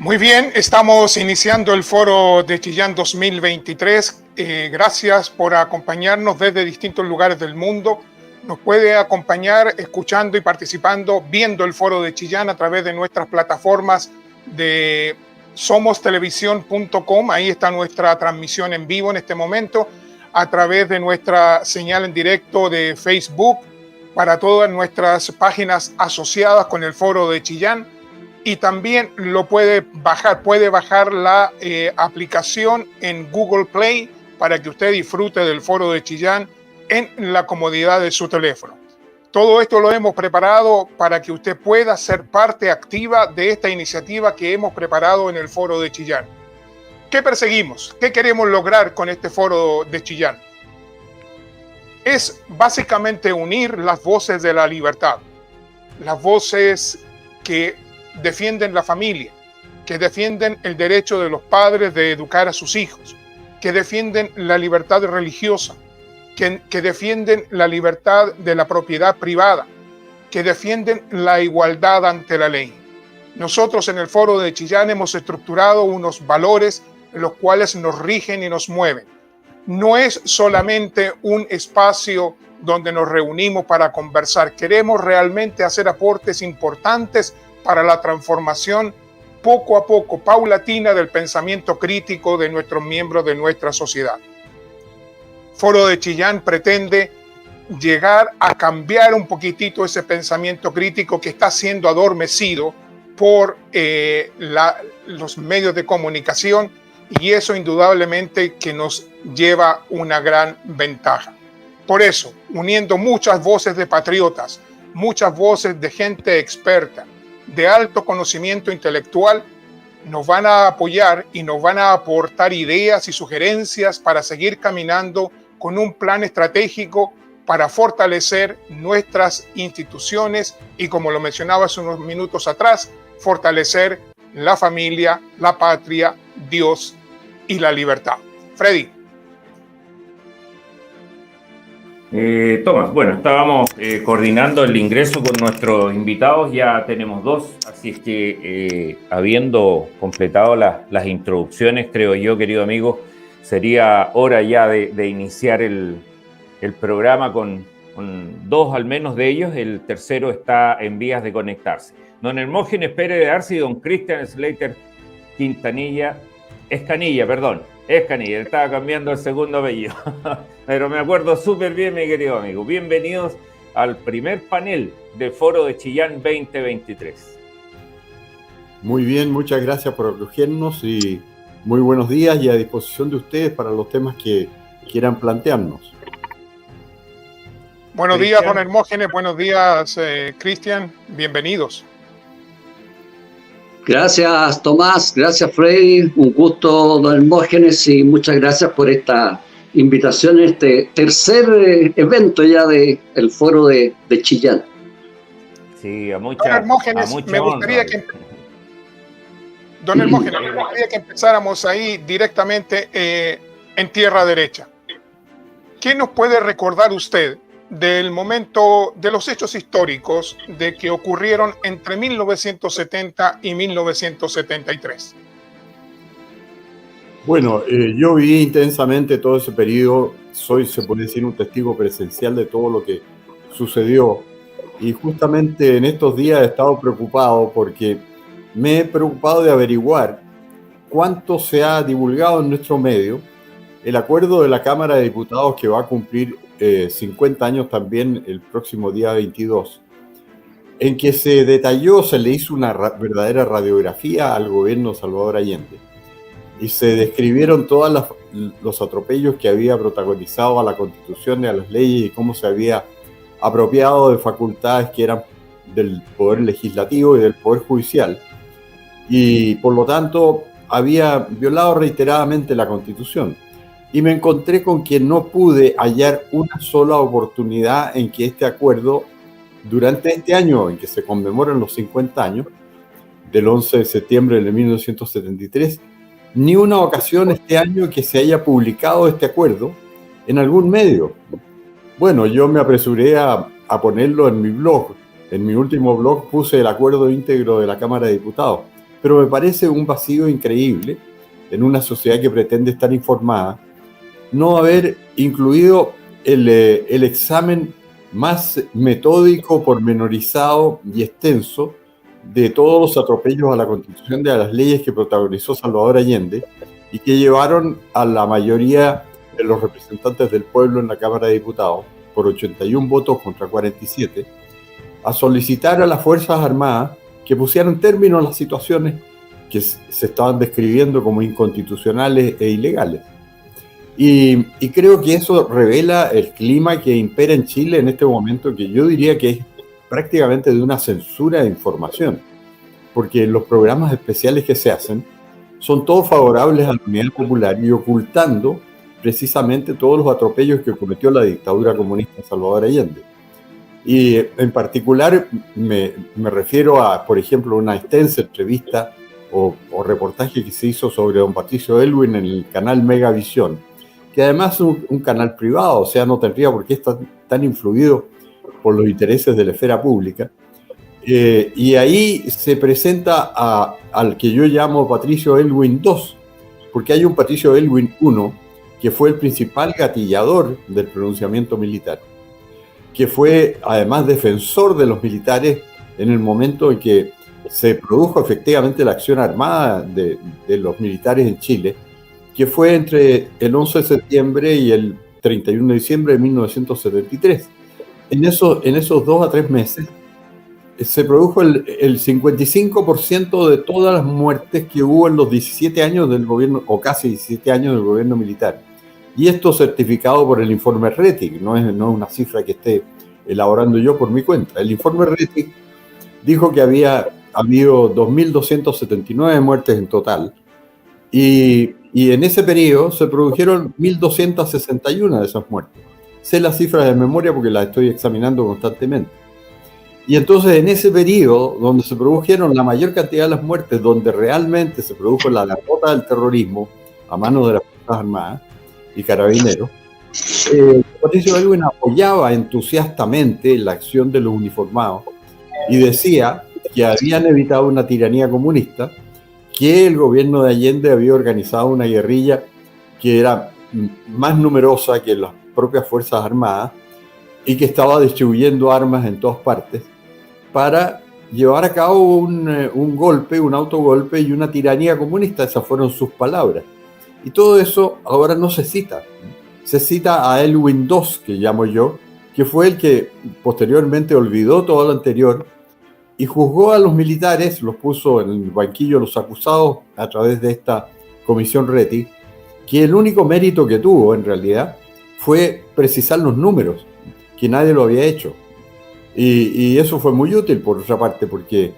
Muy bien, estamos iniciando el Foro de Chillán 2023. Gracias por acompañarnos desde distintos lugares del mundo. Nos puede acompañar escuchando y participando, viendo el Foro de Chillán a través de nuestras plataformas de somostelevisión.com. Ahí está nuestra transmisión en vivo en este momento, a través de nuestra señal en directo de Facebook, para todas nuestras páginas asociadas con el Foro de Chillán. Y también lo puede bajar la aplicación en Google Play para que usted disfrute del Foro de Chillán en la comodidad de su teléfono. Todo esto lo hemos preparado para que usted pueda ser parte activa de esta iniciativa que hemos preparado en el Foro de Chillán. ¿Qué perseguimos? ¿Qué queremos lograr con este Foro de Chillán? Es básicamente unir las voces de la libertad, las voces que defienden la familia, que defienden el derecho de los padres de educar a sus hijos, que defienden la libertad religiosa, que defienden la libertad de la propiedad privada, que defienden la igualdad ante la ley. Nosotros en el Foro de Chillán hemos estructurado unos valores los cuales nos rigen y nos mueven. No es solamente un espacio donde nos reunimos para conversar, queremos realmente hacer aportes importantes para la transformación poco a poco, paulatina del pensamiento crítico de nuestros miembros de nuestra sociedad. Foro de Chillán pretende llegar a cambiar un poquitito ese pensamiento crítico que está siendo adormecido por los medios de comunicación, y eso indudablemente que nos lleva una gran ventaja. Por eso, uniendo muchas voces de patriotas, muchas voces de gente experta, de alto conocimiento intelectual, nos van a apoyar y nos van a aportar ideas y sugerencias para seguir caminando con un plan estratégico para fortalecer nuestras instituciones y, como lo mencionaba hace unos minutos atrás, fortalecer la familia, la patria, Dios y la libertad. Freddy. Tomás, bueno, estábamos coordinando el ingreso con nuestros invitados, ya tenemos dos, así es que habiendo completado las introducciones, creo yo, querido amigo, sería hora ya de iniciar el programa con dos al menos de ellos. El tercero está en vías de conectarse. Don Hermógenes Pérez de Arce y don Cristian Slater Quintanilla, Escanilla, estaba cambiando el segundo apellido, pero me acuerdo súper bien, mi querido amigo. Bienvenidos al primer panel del Foro de Chillán 2023. Muy bien, muchas gracias por acogernos y muy buenos días, y a disposición de ustedes para los temas que quieran plantearnos. Buenos días, don Hermógenes, buenos días, Cristian, bienvenidos. Gracias, Tomás, gracias, Freddy, un gusto, don Hermógenes, y muchas gracias por esta invitación, este tercer evento ya del Foro de Chillán. Sí, don Hermógenes, me gustaría que empezáramos ahí directamente en tierra derecha. ¿Qué nos puede recordar usted del momento, de los hechos históricos de que ocurrieron entre 1970 y 1973? Bueno, yo viví intensamente todo ese periodo, soy, se puede decir, un testigo presencial de todo lo que sucedió, y justamente en estos días he estado preocupado porque me he preocupado de averiguar cuánto se ha divulgado en nuestro medio el acuerdo de la Cámara de Diputados, que va a cumplir 50 años también el próximo día 22, en que se detalló, se le hizo una verdadera radiografía al gobierno Salvador Allende y se describieron todos los atropellos que había protagonizado a la Constitución y a las leyes, y cómo se había apropiado de facultades que eran del Poder Legislativo y del Poder Judicial, y por lo tanto había violado reiteradamente la Constitución. Y me encontré con que no pude hallar una sola oportunidad en que este acuerdo, durante este año en que se conmemoran los 50 años, del 11 de septiembre de 1973, ni una ocasión este año que se haya publicado este acuerdo en algún medio. Bueno, yo me apresuré a ponerlo en mi blog. En mi último blog puse el acuerdo íntegro de la Cámara de Diputados. pero me parece un vacío increíble en una sociedad que pretende estar informada, no haber incluido el examen más metódico, pormenorizado y extenso de todos los atropellos a la Constitución, de a las leyes que protagonizó Salvador Allende y que llevaron a la mayoría de los representantes del pueblo en la Cámara de Diputados, por 81 votos contra 47, a solicitar a las Fuerzas Armadas que pusieran término a las situaciones que se estaban describiendo como inconstitucionales e ilegales. Y creo que eso revela el clima que impera en Chile en este momento, que yo diría que es prácticamente de una censura de información, porque los programas especiales que se hacen son todos favorables a la unidad popular y ocultando precisamente todos los atropellos que cometió la dictadura comunista de Salvador Allende. Y en particular me refiero a, por ejemplo, una extensa entrevista o reportaje que se hizo sobre don Patricio Aylwin en el canal Megavisión, que además es un canal privado, o sea, no tendría por qué estar tan influido por los intereses de la esfera pública. Y ahí se presenta al que yo llamo Patricio Aylwin II, porque hay un Patricio Aylwin I, que fue el principal gatillador del pronunciamiento militar, que fue además defensor de los militares en el momento en que se produjo efectivamente la acción armada de los militares en Chile, que fue entre el 11 de septiembre y el 31 de diciembre de 1973. En esos 2 a 3 meses se produjo el 55% de todas las muertes que hubo en los 17 años del gobierno, o casi 17 años del gobierno militar. Y esto certificado por el informe Rettig, no es una cifra que esté elaborando yo por mi cuenta. El informe Rettig dijo que había habido 2.279 muertes en total, y en ese periodo se produjeron 1.261 de esas muertes. Sé las cifras de memoria porque las estoy examinando constantemente. Y entonces en ese periodo, donde se produjeron la mayor cantidad de las muertes, donde realmente se produjo la derrota del terrorismo a manos de las Fuerzas Armadas y Carabineros, Patricio Aylwin apoyaba entusiastamente la acción de los uniformados y decía que habían evitado una tiranía comunista, que el gobierno de Allende había organizado una guerrilla que era más numerosa que las propias Fuerzas Armadas y que estaba distribuyendo armas en todas partes para llevar a cabo un golpe, un autogolpe y una tiranía comunista. Esas fueron sus palabras. Y todo eso ahora no se cita. Se cita a Aylwin II, que llamo yo, que fue el que posteriormente olvidó todo lo anterior y juzgó a los militares, los puso en el banquillo de los acusados a través de esta comisión Rettig, que el único mérito que tuvo en realidad fue precisar los números, que nadie lo había hecho. Y eso fue muy útil por otra parte, porque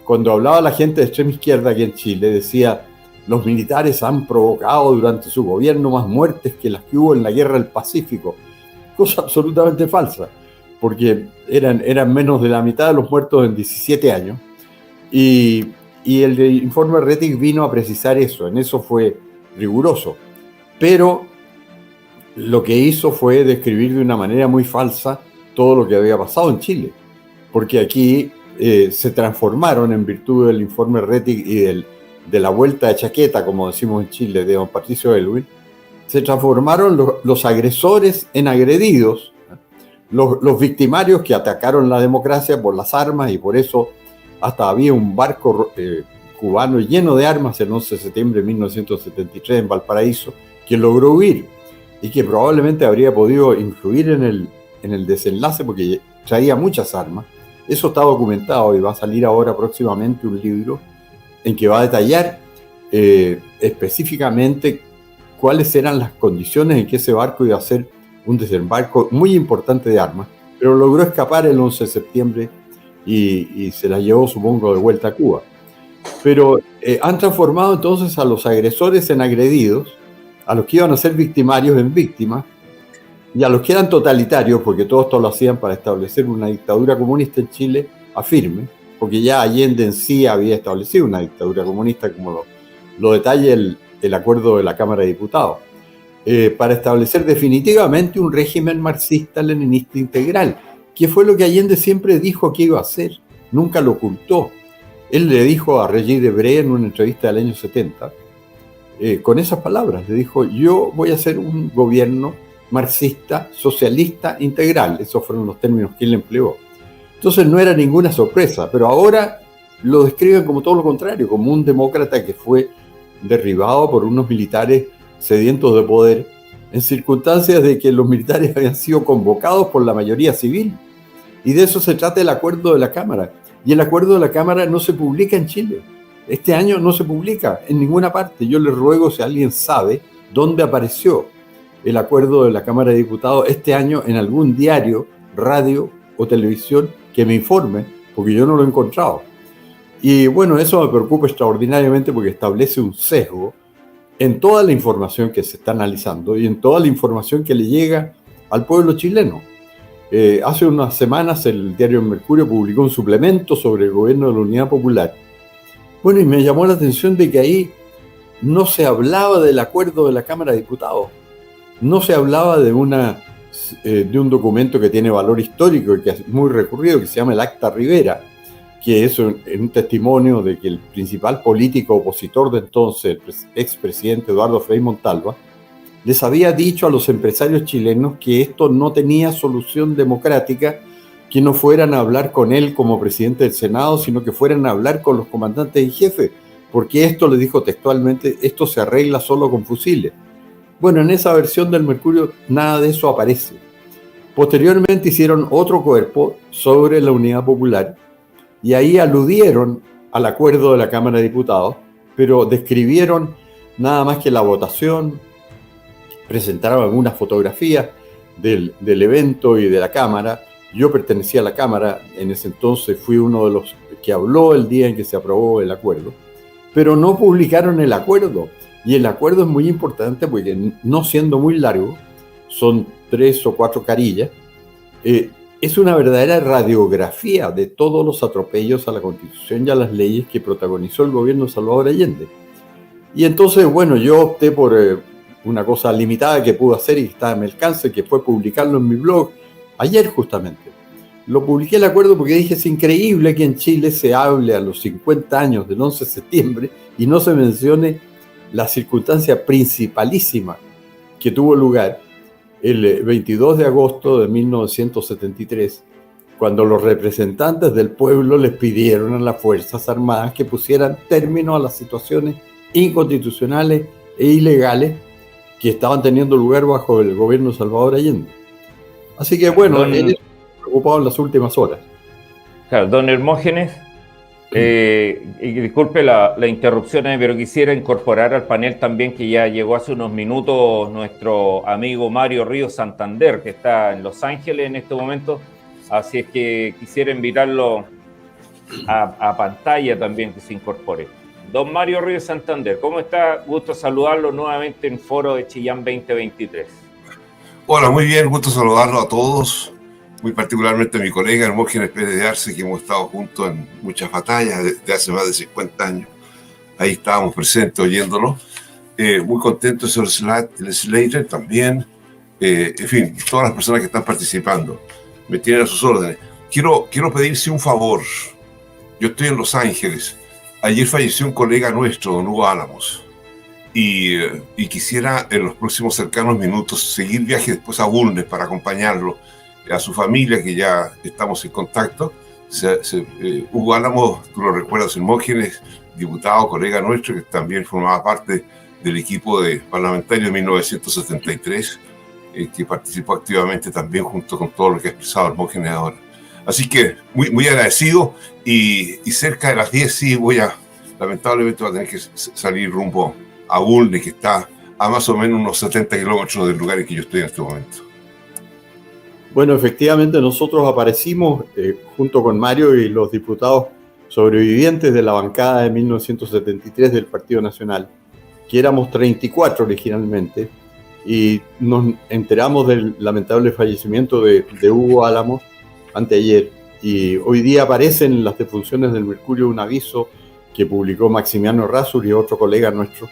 cuando hablaba la gente de extrema izquierda aquí en Chile, decía: los militares han provocado durante su gobierno más muertes que las que hubo en la guerra del Pacífico. Cosa absolutamente falsa, porque eran menos de la mitad de los muertos en 17 años. Y el informe Rettig vino a precisar eso, en eso fue riguroso. Pero lo que hizo fue describir de una manera muy falsa todo lo que había pasado en Chile, porque aquí se transformaron, en virtud del informe Rettig y de la vuelta de chaqueta, como decimos en Chile, de don Patricio Aylwin, se transformaron los agresores en agredidos, los victimarios que atacaron la democracia por las armas, y por eso hasta había un barco cubano lleno de armas el 11 de septiembre de 1973 en Valparaíso, que logró huir y que probablemente habría podido influir en el desenlace porque traía muchas armas. Eso está documentado y va a salir ahora próximamente un libro en que va a detallar específicamente cuáles eran las condiciones en que ese barco iba a hacer un desembarco muy importante de armas, pero logró escapar el 11 de septiembre y se la llevó, supongo, de vuelta a Cuba. Pero han transformado entonces a los agresores en agredidos, a los que iban a ser victimarios en víctimas, y a los que eran totalitarios, porque todo esto lo hacían para establecer una dictadura comunista en Chile firme, porque ya Allende en sí había establecido una dictadura comunista, como lo detalla el acuerdo de la Cámara de Diputados, para establecer definitivamente un régimen marxista-leninista integral, que fue lo que Allende siempre dijo que iba a hacer, nunca lo ocultó. Él le dijo a Regis Debray en una entrevista del año 70, con esas palabras, le dijo: yo voy a hacer un gobierno marxista, socialista, integral. Esos fueron los términos que él empleó. Entonces no era ninguna sorpresa, pero ahora lo describen como todo lo contrario, como un demócrata que fue derribado por unos militares sedientos de poder, en circunstancias de que los militares habían sido convocados por la mayoría civil. Y de eso se trata el acuerdo de la Cámara. Y el acuerdo de la Cámara no se publica en Chile. Este año no se publica en ninguna parte. Yo les ruego, si alguien sabe dónde apareció el acuerdo de la Cámara de Diputados este año en algún diario, radio o televisión, que me informe, porque yo no lo he encontrado. Y bueno, eso me preocupa extraordinariamente porque establece un sesgo en toda la información que se está analizando y en toda la información que le llega al pueblo chileno. Hace unas semanas el diario Mercurio publicó un suplemento sobre el gobierno de la Unidad Popular. Bueno, y me llamó la atención de que ahí no se hablaba del acuerdo de la Cámara de Diputados. No se hablaba de un documento que tiene valor histórico y que es muy recurrido, que se llama el Acta Rivera, que es un testimonio de que el principal político opositor de entonces, el expresidente Eduardo Frei Montalva, les había dicho a los empresarios chilenos que esto no tenía solución democrática, que no fueran a hablar con él como presidente del Senado, sino que fueran a hablar con los comandantes y jefes, porque esto, le dijo textualmente, esto se arregla solo con fusiles. Bueno, en esa versión del Mercurio nada de eso aparece. Posteriormente hicieron otro cuerpo sobre la Unidad Popular y ahí aludieron al acuerdo de la Cámara de Diputados, pero describieron nada más que la votación, presentaron algunas fotografías del evento y de la Cámara. Yo pertenecía a la Cámara, en ese entonces fui uno de los que habló el día en que se aprobó el acuerdo, pero no publicaron el acuerdo. Y el acuerdo es muy importante porque, no siendo muy largo, son 3 o 4 carillas, es una verdadera radiografía de todos los atropellos a la Constitución y a las leyes que protagonizó el gobierno de Salvador Allende. Y entonces, bueno, yo opté por una cosa limitada que pude hacer y que estaba a mi alcance, que fue publicarlo en mi blog ayer justamente. Lo publiqué el acuerdo porque dije: es increíble que en Chile se hable a los 50 años del 11 de septiembre y no se mencione la circunstancia principalísima que tuvo lugar el 22 de agosto de 1973, cuando los representantes del pueblo les pidieron a las Fuerzas Armadas que pusieran término a las situaciones inconstitucionales e ilegales que estaban teniendo lugar bajo el gobierno de Salvador Allende. Así que bueno, él está preocupado en las últimas horas. Claro, don Hermógenes, y disculpe la interrupción, pero quisiera incorporar al panel también que ya llegó hace unos minutos nuestro amigo Mario Ríos Santander, que está en Los Ángeles en este momento, así es que quisiera invitarlo a pantalla también que se incorpore. Don Mario Ríos Santander, ¿cómo está? Gusto saludarlo nuevamente en Foro de Chillán 2023. Hola, muy bien, gusto saludarlo a todos, muy particularmente a mi colega Hermógenes Pérez de Arce, que hemos estado juntos en muchas batallas desde hace más de 50 años. Ahí estábamos presentes oyéndolo. Muy contento, señor Slater también. En fin, todas las personas que están participando me tienen a sus órdenes. Quiero pedirse un favor. Yo estoy en Los Ángeles. Ayer falleció un colega nuestro, don Hugo Álamos. Y quisiera en los próximos cercanos minutos seguir viaje después a Bulnes para acompañarlo, a su familia, que ya estamos en contacto. Hugo Álamos, tú lo recuerdas, Hermógenes, diputado, colega nuestro, que también formaba parte del equipo de parlamentario de 1973, que participó activamente también junto con todo lo que ha expresado Hermógenes ahora. Así que muy, muy agradecido, y cerca de las 10 sí lamentablemente voy a tener que salir rumbo a Bulnes, que está a más o menos unos 70 kilómetros del lugar en que yo estoy en este momento. Bueno, efectivamente nosotros aparecimos junto con Mario y los diputados sobrevivientes de la bancada de 1973 del Partido Nacional, que éramos 34 originalmente, y nos enteramos del lamentable fallecimiento de Hugo Álamos anteayer, y hoy día aparece en las defunciones del Mercurio un aviso que publicó Maximiano Razzur y otro colega nuestro,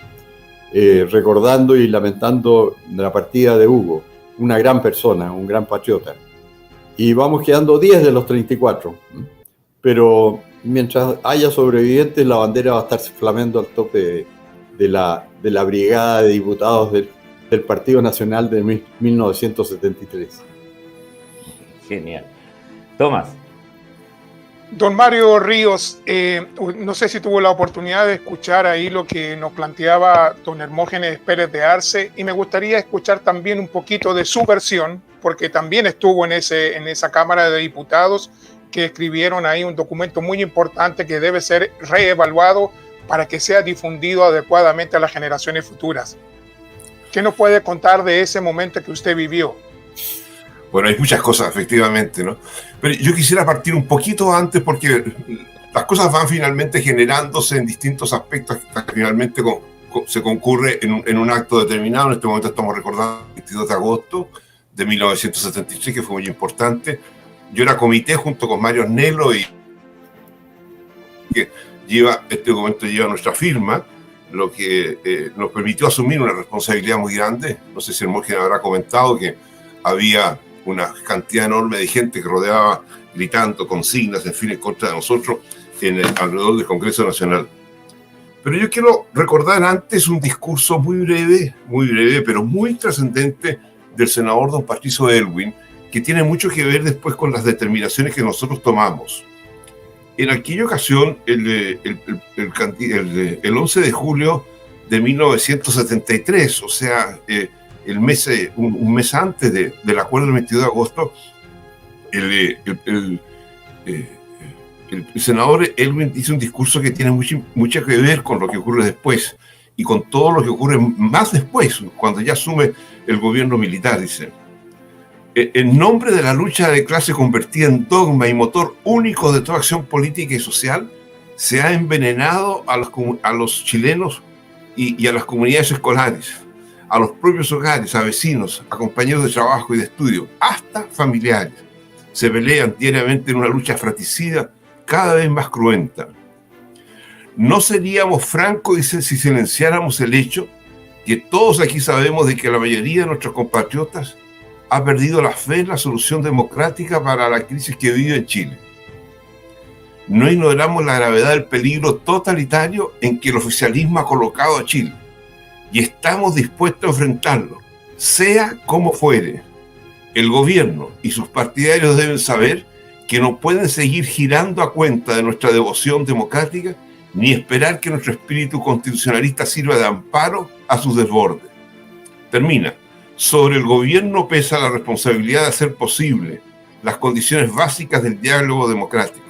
recordando y lamentando la partida de Hugo, una gran persona, un gran patriota. Y vamos quedando 10 de los 34. Pero mientras haya sobrevivientes, la bandera va a estar flameando al tope de la brigada de diputados del Partido Nacional de 1973. Genial. Tomás. Don Mario Ríos, no sé si tuvo la oportunidad de escuchar ahí lo que nos planteaba don Hermógenes Pérez de Arce, y me gustaría escuchar también un poquito de su versión, porque también estuvo en esa Cámara de Diputados, que escribieron ahí un documento muy importante que debe ser reevaluado para que sea difundido adecuadamente a las generaciones futuras. ¿Qué nos puede contar de ese momento que usted vivió? Bueno, hay muchas cosas, efectivamente, ¿no? Pero yo quisiera partir un poquito antes porque las cosas van finalmente generándose en distintos aspectos hasta que finalmente se concurre en un acto determinado. En este momento estamos recordando el 22 de agosto de 1973, que fue muy importante. Yo era comité junto con Mario Arnelo y que este documento lleva nuestra firma, lo que nos permitió asumir una responsabilidad muy grande. No sé si Hermógenes habrá comentado que había una cantidad enorme de gente que rodeaba gritando consignas, en fin, en contra de nosotros alrededor del Congreso Nacional. Pero yo quiero recordar antes un discurso muy breve, pero muy trascendente del senador don Patricio Aylwin, que tiene mucho que ver después con las determinaciones que nosotros tomamos. En aquella ocasión, el 11 de julio de 1973, o sea, un mes antes del acuerdo del 22 de agosto, el senador Aylwin hizo un discurso que tiene mucho que ver con lo que ocurre después y con todo lo que ocurre más después, cuando ya asume el gobierno militar. Dice: en nombre de la lucha de clase convertida en dogma y motor único de toda acción política y social, se ha envenenado a los chilenos y a las comunidades escolares, a los propios hogares, a vecinos, a compañeros de trabajo y de estudio, hasta familiares. Se pelean diariamente en una lucha fratricida cada vez más cruenta. No seríamos francos, dice, si silenciáramos el hecho que todos aquí sabemos de que la mayoría de nuestros compatriotas ha perdido la fe en la solución democrática para la crisis que vive en Chile. No ignoramos la gravedad del peligro totalitario en que el oficialismo ha colocado a Chile, y estamos dispuestos a enfrentarlo, sea como fuere. El gobierno y sus partidarios deben saber que no pueden seguir girando a cuenta de nuestra devoción democrática, ni esperar que nuestro espíritu constitucionalista sirva de amparo a sus desbordes. Termina. Sobre el gobierno pesa la responsabilidad de hacer posible las condiciones básicas del diálogo democrático,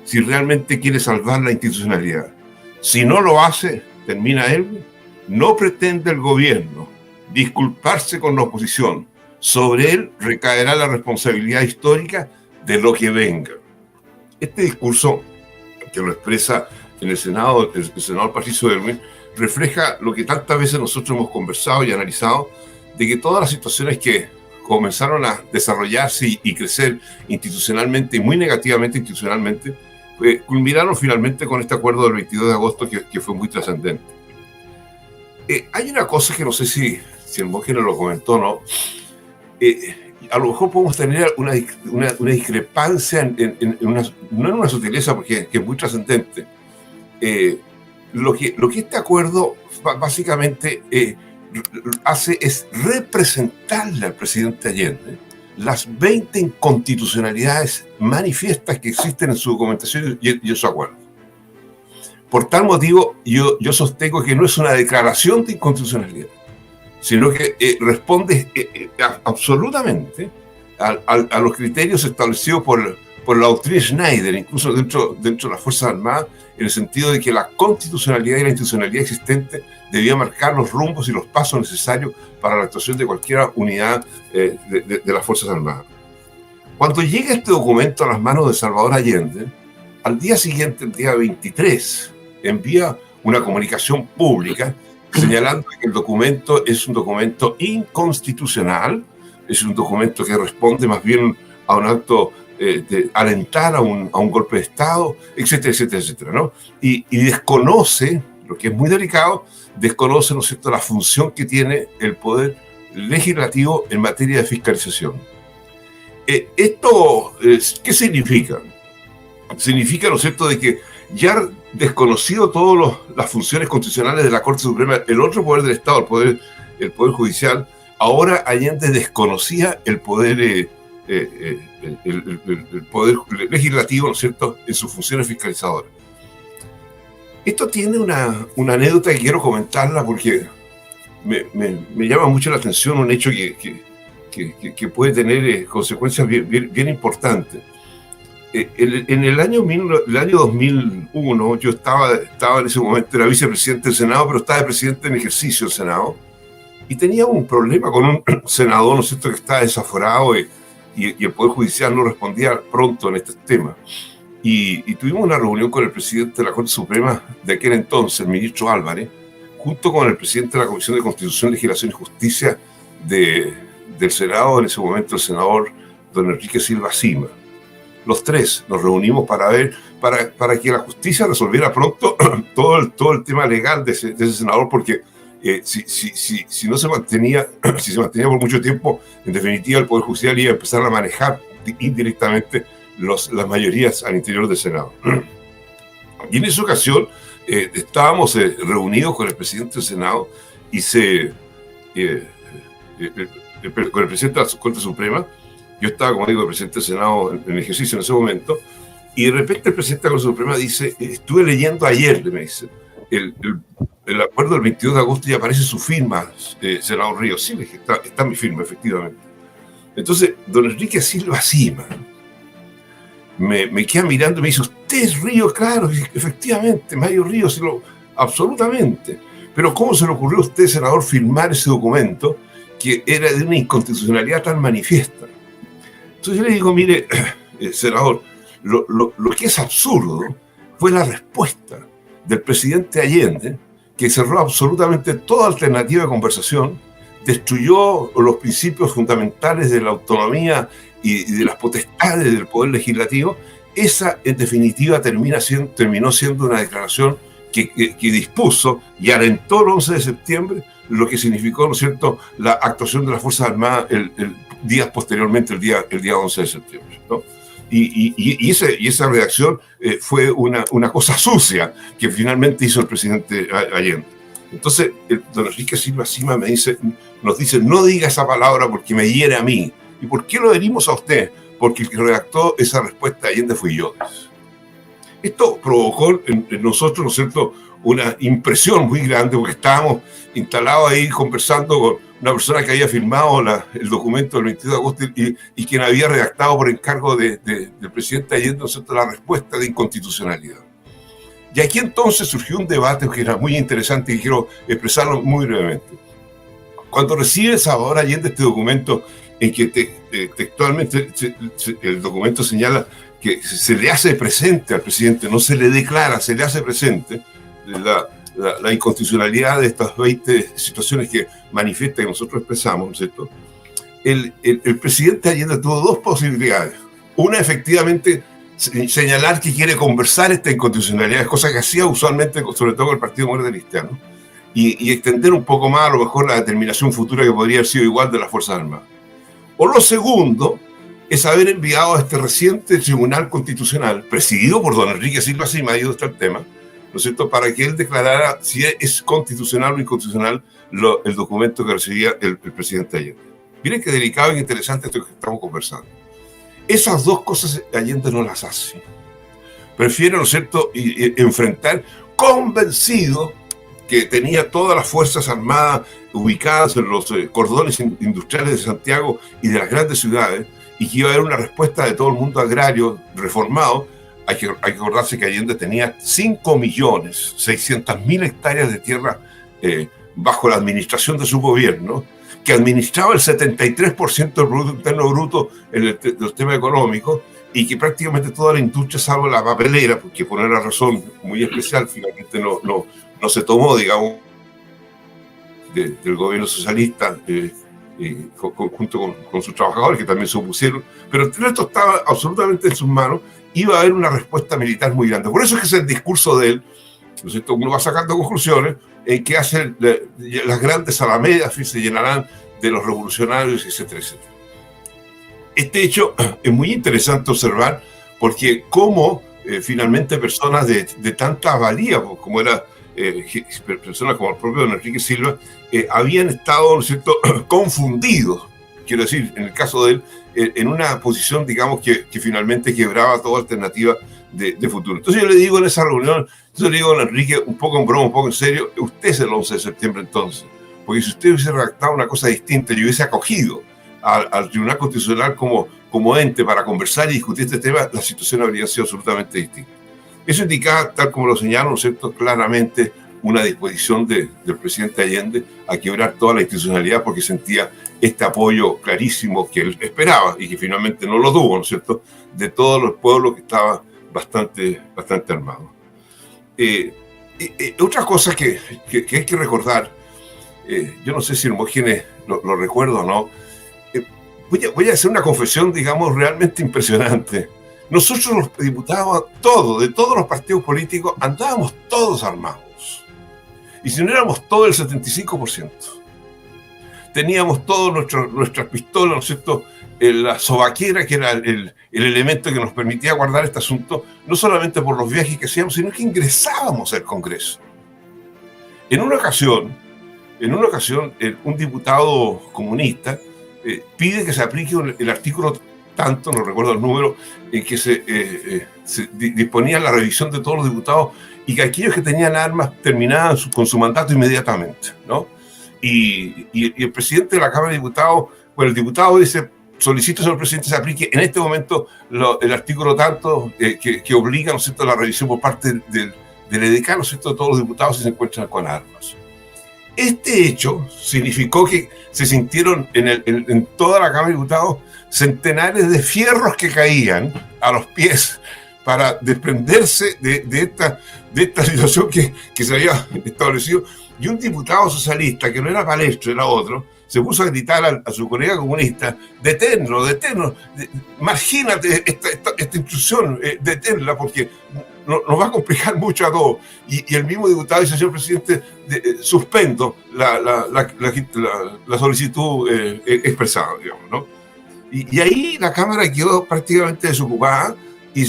si realmente quiere salvar la institucionalidad. Si no lo hace, termina él, no pretende el gobierno disculparse con la oposición. Sobre él recaerá la responsabilidad histórica de lo que venga. Este discurso, que lo expresa en el senador Patricio Aylwin, refleja lo que tantas veces nosotros hemos conversado y analizado, de que todas las situaciones que comenzaron a desarrollarse y crecer institucionalmente, y muy negativamente institucionalmente, culminaron finalmente con este acuerdo del 22 de agosto que fue muy trascendente. Hay una cosa que no sé si Hermógenes lo comentó o no. A lo mejor podemos tener una discrepancia no en una sutileza, porque es muy trascendente. Lo que este acuerdo básicamente hace es representarle al presidente Allende las 20 inconstitucionalidades manifiestas que existen en su documentación y en su acuerdo. Por tal motivo, yo sostengo que no es una declaración de inconstitucionalidad, sino que responde absolutamente a los criterios establecidos por la doctrina Schneider, incluso dentro de las Fuerzas Armadas, en el sentido de que la constitucionalidad y la institucionalidad existente debía marcar los rumbos y los pasos necesarios para la actuación de cualquier unidad de las Fuerzas Armadas. Cuando llega este documento a las manos de Salvador Allende, al día siguiente, el día 23, envía una comunicación pública señalando que el documento es un documento inconstitucional, es un documento que responde más bien a un acto de alentar a un golpe de Estado, etcétera, etcétera, etcétera, ¿no? Y desconoce, lo que es muy delicado, desconoce, ¿no es cierto?, la función que tiene el poder legislativo en materia de fiscalización. ¿Esto qué significa? significa, ¿no es cierto?, de que ya desconocido todas las funciones constitucionales de la Corte Suprema, el otro poder del Estado, el poder judicial, ahora Allende desconocía el poder, el poder legislativo, ¿no es cierto?, en sus funciones fiscalizadoras. Esto tiene una anécdota que quiero comentarla porque me llama mucho la atención, un hecho que puede tener consecuencias bien importantes. En el año 2001, yo estaba en ese momento, era vicepresidente del Senado, pero estaba de presidente en ejercicio del Senado, y tenía un problema con un senador, ¿no es cierto?, que estaba desaforado y el Poder Judicial no respondía pronto en este tema. Y tuvimos una reunión con el presidente de la Corte Suprema de aquel entonces, el ministro Álvarez, junto con el presidente de la Comisión de Constitución, Legislación y Justicia del Senado, en ese momento el senador don Enrique Silva Sima. Los tres nos reunimos para que la justicia resolviera pronto todo el tema legal de ese senador, porque si no se mantenía, si se mantenía por mucho tiempo, en definitiva el Poder Judicial iba a empezar a manejar indirectamente las mayorías al interior del Senado. Y en esa ocasión estábamos reunidos con el presidente del Senado y con el presidente de la Corte Suprema. Yo estaba, como digo, el presidente del Senado en ejercicio en ese momento, y de repente el presidente de la Corte Suprema dice, estuve leyendo ayer, me dice, el acuerdo del 22 de agosto y aparece su firma, senador Ríos. Sí, le dije, está mi firma, efectivamente. Entonces, don Enrique Silva Sima me queda mirando y me dice, ¿usted es Ríos? Claro, efectivamente, Mario Ríos, absolutamente. Pero ¿cómo se le ocurrió a usted, senador, firmar ese documento que era de una inconstitucionalidad tan manifiesta? Entonces yo le digo, mire, senador, lo que es absurdo fue la respuesta del presidente Allende, que cerró absolutamente toda alternativa de conversación, destruyó los principios fundamentales de la autonomía y de las potestades del Poder Legislativo. Esa, en definitiva, terminó siendo una declaración que dispuso y alentó el 11 de septiembre, lo que significó, ¿no es cierto?, la actuación de las Fuerzas Armadas días posteriormente, el día 11 de septiembre, ¿no? Y esa redacción fue una cosa sucia que finalmente hizo el presidente Allende. Entonces, don Enrique Silva Sima nos dice, no diga esa palabra porque me hiere a mí. ¿Y por qué lo herimos a usted? Porque el que redactó esa respuesta a Allende fui yo. Esto provocó en nosotros, ¿no es cierto?, una impresión muy grande, porque estábamos instalados ahí conversando con una persona que había firmado el documento del 22 de agosto y quien había redactado por encargo del presidente Allende, ¿no es cierto?, la respuesta de inconstitucionalidad. Y aquí entonces surgió un debate que era muy interesante y quiero expresarlo muy brevemente. Cuando recibe Salvador Allende este documento, en que textualmente el documento señala que se le hace presente al presidente, no se le declara, se le hace presente la inconstitucionalidad de estas 20 situaciones que manifiesta que nosotros expresamos, ¿no es cierto? El presidente Allende tuvo dos posibilidades. Una, efectivamente, señalar que quiere conversar esta inconstitucionalidad, cosa que hacía usualmente, sobre todo con el Partido Demócrata Cristiano, y extender un poco más, a lo mejor, la determinación futura que podría haber sido igual de las Fuerzas Armadas. O lo segundo es haber enviado a este reciente Tribunal Constitucional, presidido por don Enrique Silva Sima, ahí está el tema, ¿no es cierto?, para que él declarara si es constitucional o inconstitucional el documento que recibía el presidente Allende. Miren qué delicado e interesante esto que estamos conversando. Esas dos cosas Allende no las hace. Prefiere, ¿no es cierto?, enfrentar convencido que tenía todas las Fuerzas Armadas ubicadas en los cordones industriales de Santiago y de las grandes ciudades, y que iba a haber una respuesta de todo el mundo agrario reformado. Hay que acordarse que Allende tenía 5.600.000 hectáreas de tierra bajo la administración de su gobierno, que administraba el 73% del Producto Interno Bruto en el tema económico, y que prácticamente toda la industria, salvo la papelera, porque por una razón muy especial finalmente no se tomó, digamos, del gobierno socialista, junto con sus trabajadores, que también se opusieron, pero el resto estaba absolutamente en sus manos. Iba a haber una respuesta militar muy grande. Por eso es que es el discurso de él, ¿no es cierto?, uno va sacando conclusiones en que hacen las grandes alamedas se llenarán de los revolucionarios, etcétera, etcétera. Este hecho es muy interesante observar, porque cómo finalmente personas de tanta valía, como era personas como el propio don Enrique Silva, habían estado, ¿no es cierto?, confundidos, quiero decir, en el caso de él, en una posición, digamos, que finalmente quebraba toda alternativa de futuro. Entonces yo le digo en esa reunión, yo le digo a don Enrique, un poco en broma, un poco en serio, usted es el 11 de septiembre entonces, porque si usted hubiese redactado una cosa distinta y hubiese acogido al Tribunal Constitucional como ente para conversar y discutir este tema, la situación habría sido absolutamente distinta. Eso indicaba, tal como lo señalaron, ¿no es cierto?, claramente una disposición del presidente Allende a quebrar toda la institucionalidad porque sentía este apoyo clarísimo que él esperaba y que finalmente no lo tuvo, ¿no es cierto?, de todos los pueblos que estaban bastante armados. Otra cosa que hay que recordar, yo no sé si Hermógenes lo recuerda o no, voy a hacer una confesión, digamos, realmente impresionante. Nosotros los diputados, de todos los partidos políticos, andábamos todos armados. Y si no éramos todo el 75%. Teníamos todas nuestras pistolas, ¿no es cierto?, la sobaquera, que era el elemento que nos permitía guardar este asunto, no solamente por los viajes que hacíamos, sino que ingresábamos al Congreso. En una ocasión, un diputado comunista pide que se aplique el artículo tanto, no recuerdo el número, en que se disponía la revisión de todos los diputados y que aquellos que tenían armas terminaban con su mandato inmediatamente, ¿no? Y el presidente de la Cámara de Diputados, bueno, el diputado dice, solicito, señor presidente, se aplique en este momento el artículo tanto que obliga, ¿no es cierto?, a la revisión por parte del EDK, ¿no es cierto?, de todos los diputados que se encuentran con armas. Este hecho significó que se sintieron en toda la Cámara de Diputados centenares de fierros que caían a los pies para desprenderse de esta situación que se había establecido. Y un diputado socialista, que no era Palestro, era otro, se puso a gritar a su colega comunista, deténlo, margínate esta instrucción, deténla, porque nos va a complicar mucho a todos. Y el mismo diputado dice, señor presidente, suspendo la solicitud expresada, digamos, ¿no? Y ahí la Cámara quedó prácticamente desocupada y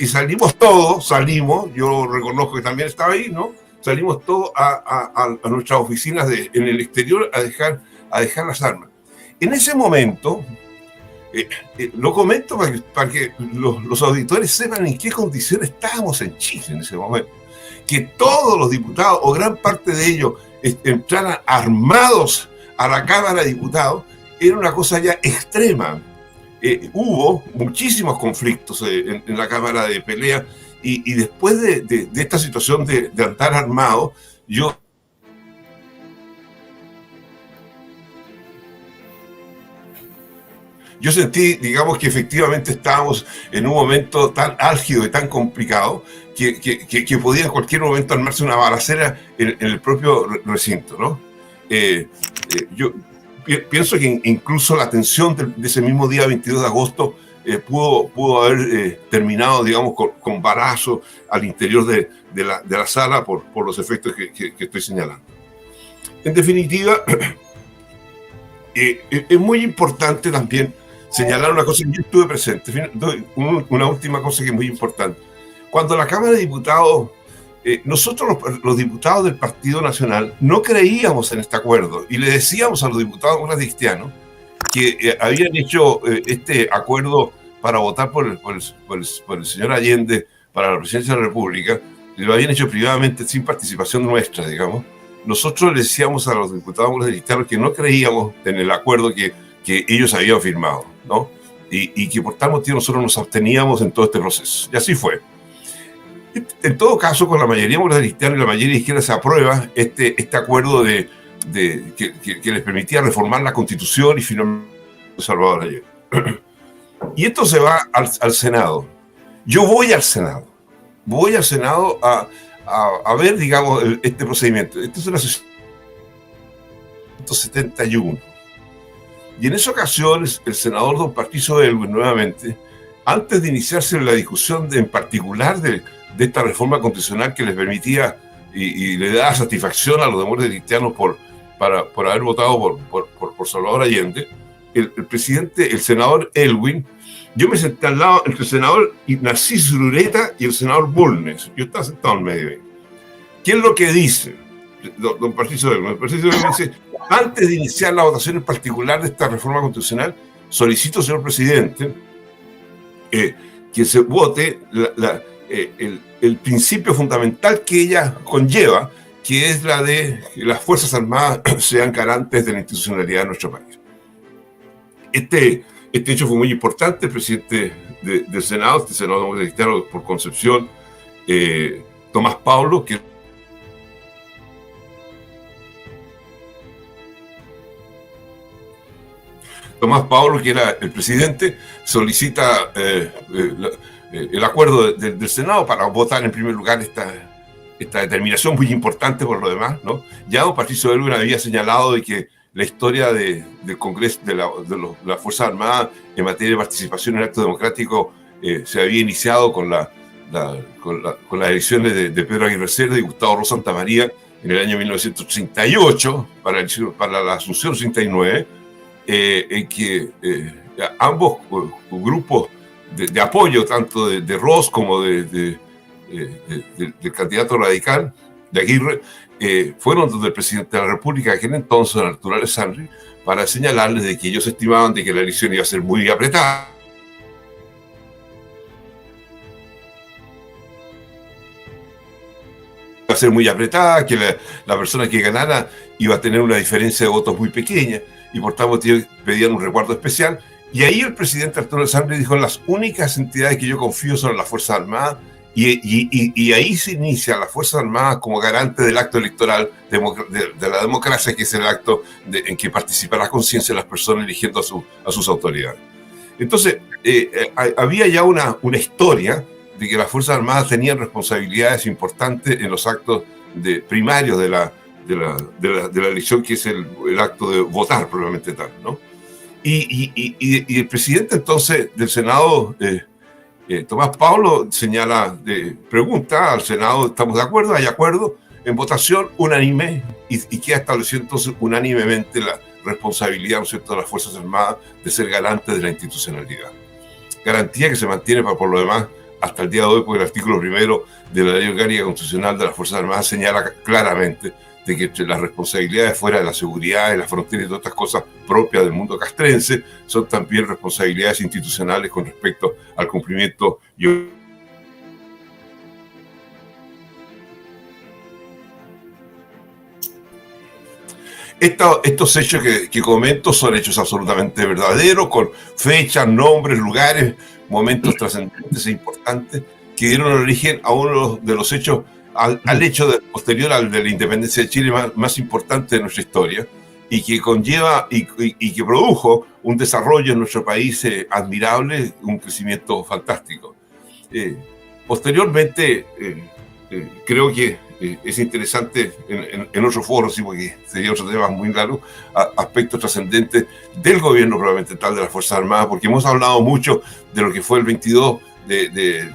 salimos todos, yo reconozco que también estaba ahí, ¿no? Salimos todos a nuestras oficinas en el exterior a dejar las armas. En ese momento, lo comento para que los auditores sepan en qué condiciones estábamos en Chile en ese momento. Que todos los diputados, o gran parte de ellos, entraran armados a la Cámara de Diputados, era una cosa ya extrema. Hubo muchísimos conflictos en la Cámara de pelea, y después de esta situación de andar armado, yo sentí, digamos, que efectivamente estábamos en un momento tan álgido y tan complicado que podía en cualquier momento armarse una balacera en el propio recinto, ¿no? Yo pienso que incluso la tensión de ese mismo día, 22 de agosto, pudo haber terminado, digamos, con balazos al interior de la sala por los efectos que estoy señalando. En definitiva, es muy importante también señalar una cosa que yo estuve presente, una última cosa que es muy importante. Cuando la Cámara de Diputados, nosotros los diputados del Partido Nacional no creíamos en este acuerdo y le decíamos a los diputados cristianos que habían hecho este acuerdo para votar por el señor Allende para la presidencia de la República, y lo habían hecho privadamente sin participación nuestra, digamos. Nosotros le decíamos a los diputados cristianos que no creíamos en el acuerdo que ellos habían firmado, ¿no? Y que por tal motivo nosotros nos absteníamos en todo este proceso. Y así fue. En todo caso, con la mayoría cristiana y la mayoría izquierda se aprueba este acuerdo que les permitía reformar la Constitución y finalmente Salvador Allende. Y esto se va al Senado. Yo voy al Senado a ver, digamos, este procedimiento. Esto es una sesión 171. Y en esa ocasión, el senador don Patricio Aylwin, nuevamente, antes de iniciarse la discusión en particular de esta reforma constitucional que les permitía y le daba satisfacción a los demócratas cristianos por haber votado por Salvador Allende, el senador Aylwin yo me senté al lado entre el senador Narciso Ureta y el senador Bulnes. Yo estaba sentado en medio ahí. ¿Qué es lo que dice don Patricio Elwin? Don Patricio Elwin dice: antes de iniciar la votación en particular de esta reforma constitucional, solicito, señor presidente, que se vote el principio fundamental que ella conlleva, que es la de que las Fuerzas Armadas sean garantes de la institucionalidad de nuestro país. Este hecho fue muy importante. El presidente del Senado, este senador cristiano por Concepción, Tomás Paulo, que era el presidente, solicita el acuerdo del Senado para votar en primer lugar esta determinación muy importante por lo demás, ¿no? Ya don Patricio Elwin había señalado de que la historia del Congreso, de las Fuerzas Armadas en materia de participación en el acto democrático se había iniciado con las elecciones de Pedro Aguirre Cerda y Gustavo Roa Santamaría en el año 1938 para la Asunción 69, en que ambos grupos de apoyo, tanto de Ross como del candidato radical de Aguirre, fueron donde el presidente de la República de aquel entonces, Arturo Alessandri, para señalarles de que ellos estimaban de que la elección iba a ser muy apretada. Iba a ser muy apretada, que la persona que ganara iba a tener una diferencia de votos muy pequeña, y por tanto pedían un resguardo especial. Y ahí el presidente Arturo Alessandri dijo: las únicas entidades que yo confío son las Fuerzas Armadas, y ahí se inicia las Fuerzas Armadas como garante del acto electoral de la democracia, que es el acto en que participa la conciencia de las personas eligiendo a sus autoridades. Entonces, había ya una historia de que las Fuerzas Armadas tenían responsabilidades importantes en los actos primarios de la elección, que es el acto de votar probablemente tal, ¿no? Y el presidente entonces del Senado, Tomás Paulo, pregunta al Senado: ¿estamos de acuerdo? ¿Hay acuerdo? En votación unánime, y queda establecido entonces unánimemente la responsabilidad, ¿no es cierto?, de las Fuerzas Armadas de ser garantes de la institucionalidad. Garantía que se mantiene por lo demás hasta el día de hoy, porque el artículo 1 de la Ley Orgánica Constitucional de las Fuerzas Armadas señala claramente de que entre las responsabilidades fuera de la seguridad, de la frontera y de otras cosas propias del mundo castrense, son también responsabilidades institucionales con respecto al cumplimiento y estos hechos que comento son hechos absolutamente verdaderos, con fechas, nombres, lugares, momentos trascendentes e importantes que dieron origen a uno de los hechos, al hecho posterior al de la independencia de Chile más importante de nuestra historia, y que conlleva y que produjo un desarrollo en nuestro país admirable, un crecimiento fantástico. Posteriormente, creo que es interesante en otro foro, sí, porque sería otro tema muy largo, aspectos trascendentes del gobierno probablemente tal de las Fuerzas Armadas, porque hemos hablado mucho de lo que fue el 22 de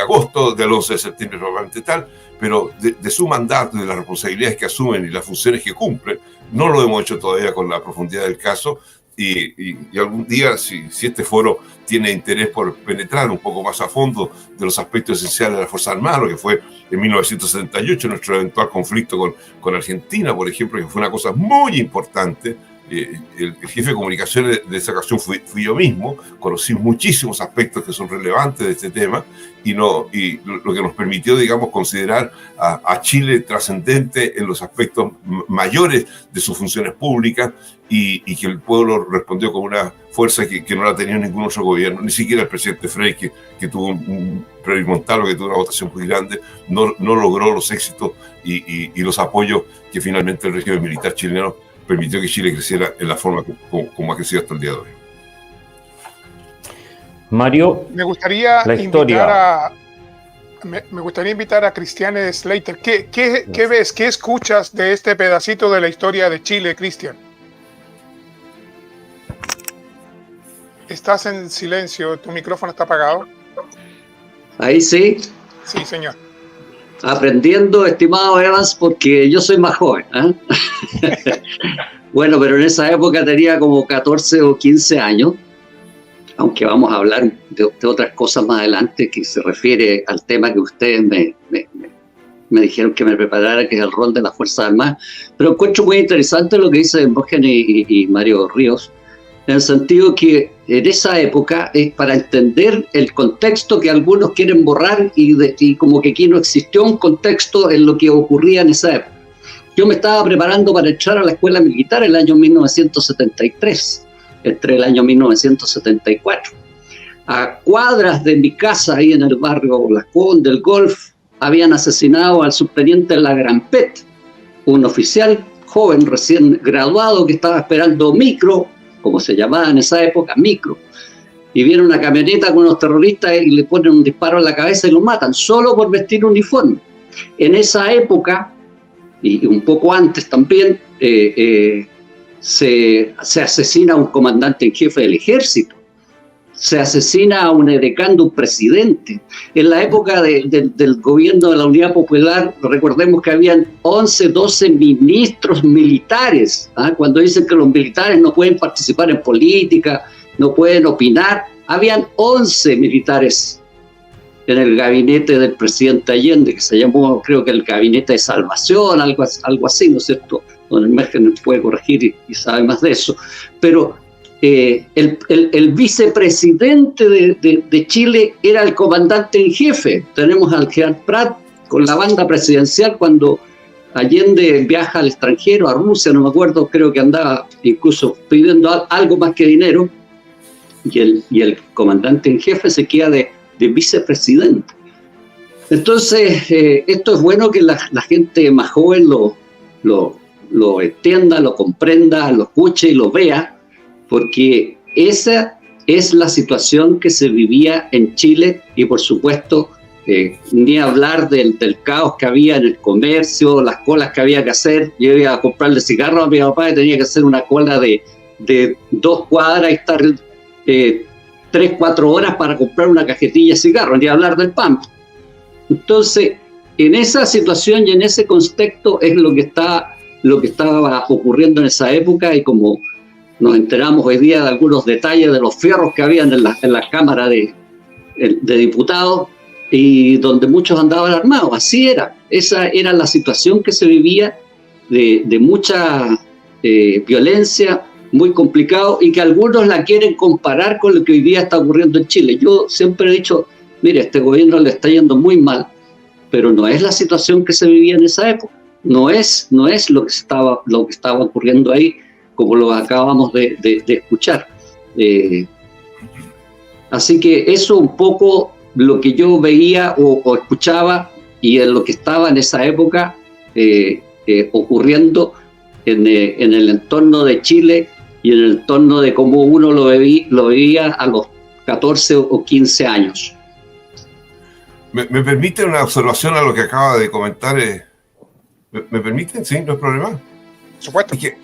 agosto, del 11 de septiembre probablemente tal, pero de su mandato, de las responsabilidades que asumen y las funciones que cumplen, no lo hemos hecho todavía con la profundidad del caso, y algún día, si este foro tiene interés por penetrar un poco más a fondo de los aspectos esenciales de las Fuerzas Armadas, lo que fue en 1978 nuestro eventual conflicto con Argentina, por ejemplo, que fue una cosa muy importante. El jefe de comunicaciones de esa ocasión fui yo mismo, conocí muchísimos aspectos que son relevantes de este tema, y lo que nos permitió, digamos, considerar a Chile trascendente en los aspectos mayores de sus funciones públicas, y que el pueblo respondió con una fuerza que no la tenía ningún otro gobierno, ni siquiera el presidente Frey, que tuvo un Frei Montalva, que tuvo una votación muy grande, no logró los éxitos y los apoyos que finalmente el régimen militar chileno permitió que Chile creciera en la forma como ha crecido hasta el día de hoy. Mario, me gustaría invitar a Cristian Slater. ¿Qué ves, qué escuchas de este pedacito de la historia de Chile, Cristian? Estás en silencio, tu micrófono está apagado. Ahí sí. Sí, señor. Aprendiendo, estimado Evans, porque yo soy más joven, ¿eh? Bueno, pero en esa época tenía como 14 o 15 años. aunque vamos a hablar de otras cosas más adelante que se refiere al tema que ustedes me dijeron que me preparara, que es el rol de las Fuerzas Armadas. Pero encuentro muy interesante lo que dice Hermógenes y Mario Ríos, en el sentido que en esa época, para entender el contexto que algunos quieren borrar y como que aquí no existió un contexto en lo que ocurría en esa época. Yo me estaba preparando para entrar a la escuela militar el año 1973, entre el año 1974. A cuadras de mi casa, ahí en el barrio Lascón del Golf, habían asesinado al subteniente Lagranpet, un oficial joven recién graduado que estaba esperando micro, como se llamaba en esa época, micro, y viene una camioneta con unos terroristas y le ponen un disparo en la cabeza y lo matan, solo por vestir uniforme. En esa época, y un poco antes también, se asesina a un comandante en jefe del ejército, se asesina a un edecán de un presidente. En la época del gobierno de la Unidad Popular, recordemos que habían 11, 12 ministros militares. Cuando dicen que los militares no pueden participar en política, no pueden opinar, habían 11 militares en el gabinete del presidente Allende, que se llamó, creo que el Gabinete de Salvación, algo así, ¿no es cierto? Don Hermógenes puede corregir y sabe más de eso. Pero el vicepresidente de Chile era el comandante en jefe. Tenemos al general Prat con la banda presidencial cuando Allende viaja al extranjero, a Rusia, no me acuerdo, creo que andaba incluso pidiendo algo más que dinero, y el comandante en jefe se queda de vicepresidente. Entonces, esto es bueno que la gente más joven lo entienda, lo comprenda, lo escuche y lo vea, porque esa es la situación que se vivía en Chile y por supuesto ni hablar del caos que había en el comercio, las colas que había que hacer. Yo iba a comprarle cigarros a mi papá y tenía que hacer una cola de 2 cuadras y estar 3-4 horas para comprar una cajetilla de cigarros, ni hablar del pan. Entonces, en esa situación y en ese contexto es lo que estaba ocurriendo en esa época, y como nos enteramos hoy día de algunos detalles de los fierros que habían en la Cámara de Diputados, y donde muchos andaban armados. Así era, esa era la situación que se vivía, de mucha violencia, muy complicado, y que algunos la quieren comparar con lo que hoy día está ocurriendo en Chile. Yo siempre he dicho, mire, este gobierno le está yendo muy mal, pero no es la situación que se vivía en esa época, no es lo que estaba ocurriendo ahí, como lo acabamos de escuchar. Así que eso un poco lo que yo veía o escuchaba, y en lo que estaba en esa época ocurriendo en el entorno de Chile y en el entorno de cómo uno lo veía a los 14 o 15 años. ¿Me permite una observación a lo que acaba de comentar? ¿Me permiten? Sí, no hay problema. Por supuesto. Es que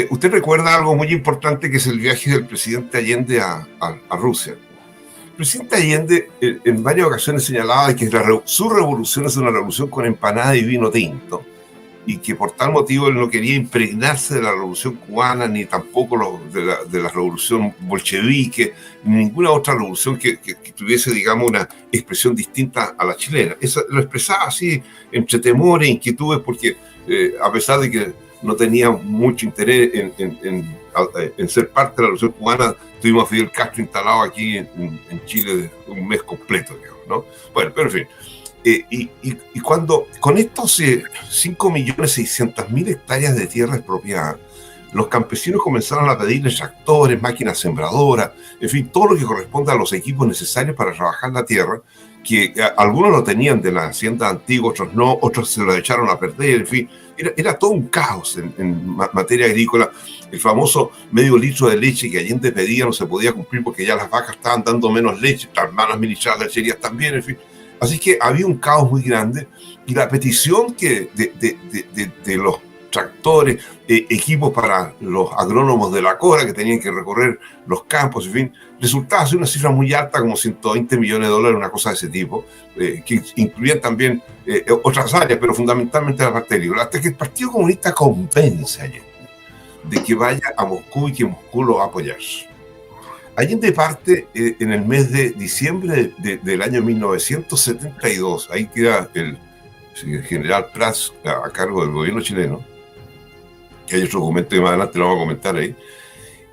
usted recuerda algo muy importante, que es el viaje del presidente Allende a Rusia. El presidente Allende en varias ocasiones señalaba que su revolución es una revolución con empanada y vino tinto, y que por tal motivo él no quería impregnarse de la revolución cubana, ni tampoco de la revolución bolchevique, ni ninguna otra revolución que tuviese, digamos, una expresión distinta a la chilena. Eso lo expresaba así, entre temores e inquietudes, porque a pesar de que no tenía mucho interés en ser parte de la revolución cubana, tuvimos a Fidel Castro instalado aquí en Chile un mes completo, digamos, ¿no? Bueno, pero en fin. Y cuando con estos 5.600.000 hectáreas de tierra expropiada, los campesinos comenzaron a pedirles tractores, máquinas sembradoras, en fin, todo lo que corresponde a los equipos necesarios para trabajar la tierra, que algunos lo tenían de la hacienda antigua, otros no, otros se lo echaron a perder, en fin, era todo un caos en materia agrícola. El famoso medio litro de leche que Allende pedía no se podía cumplir porque ya las vacas estaban dando menos leche, las van a administrar las lecherías también, en fin. Así que había un caos muy grande, y la petición de los tractores, equipos para los agrónomos de la CORA que tenían que recorrer los campos, en fin, resultaba ser una cifra muy alta, como $120 millones, una cosa de ese tipo, que incluían también otras áreas, pero fundamentalmente la parte agrícola, hasta que el Partido Comunista convence a Allende de que vaya a Moscú y que Moscú lo va a apoyar. Allende parte en el mes de diciembre del año 1972. Ahí queda el general Prats a cargo del gobierno chileno. Que hay otro documento que más adelante lo vamos a comentar ahí.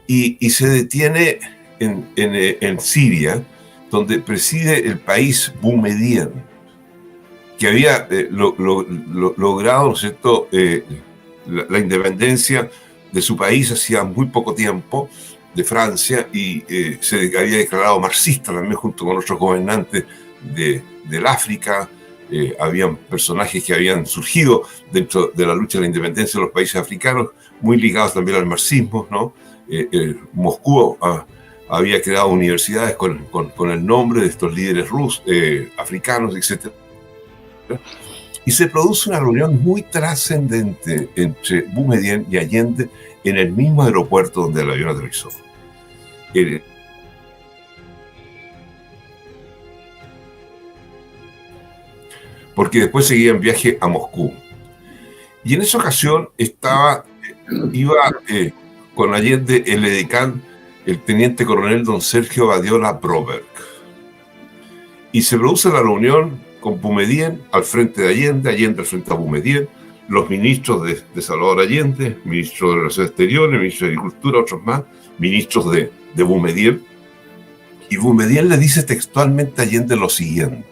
Y se detiene en Siria, donde preside el país Boumediene, que había logrado, ¿no es cierto?, la independencia de su país hacía muy poco tiempo, de Francia, y se había declarado marxista también junto con otros gobernantes del África. Habían personajes que habían surgido dentro de la lucha de la independencia de los países africanos, muy ligados también al marxismo, ¿no? Moscú había creado universidades con el nombre de estos líderes rusos, africanos, etc. Y se produce una reunión muy trascendente entre Boumediene y Allende en el mismo aeropuerto donde el avión aterrizó. Porque después seguía en viaje a Moscú. Y en esa ocasión iba con Allende el edecán, el teniente coronel don Sergio Badiola Broberg. Y se produce la reunión con Boumediene al frente de Allende, Allende al frente de Boumediene, los ministros de Salvador Allende, ministro de Relaciones Exteriores, ministro de Agricultura, otros más, ministros de Boumediene. Y Boumediene le dice textualmente a Allende lo siguiente.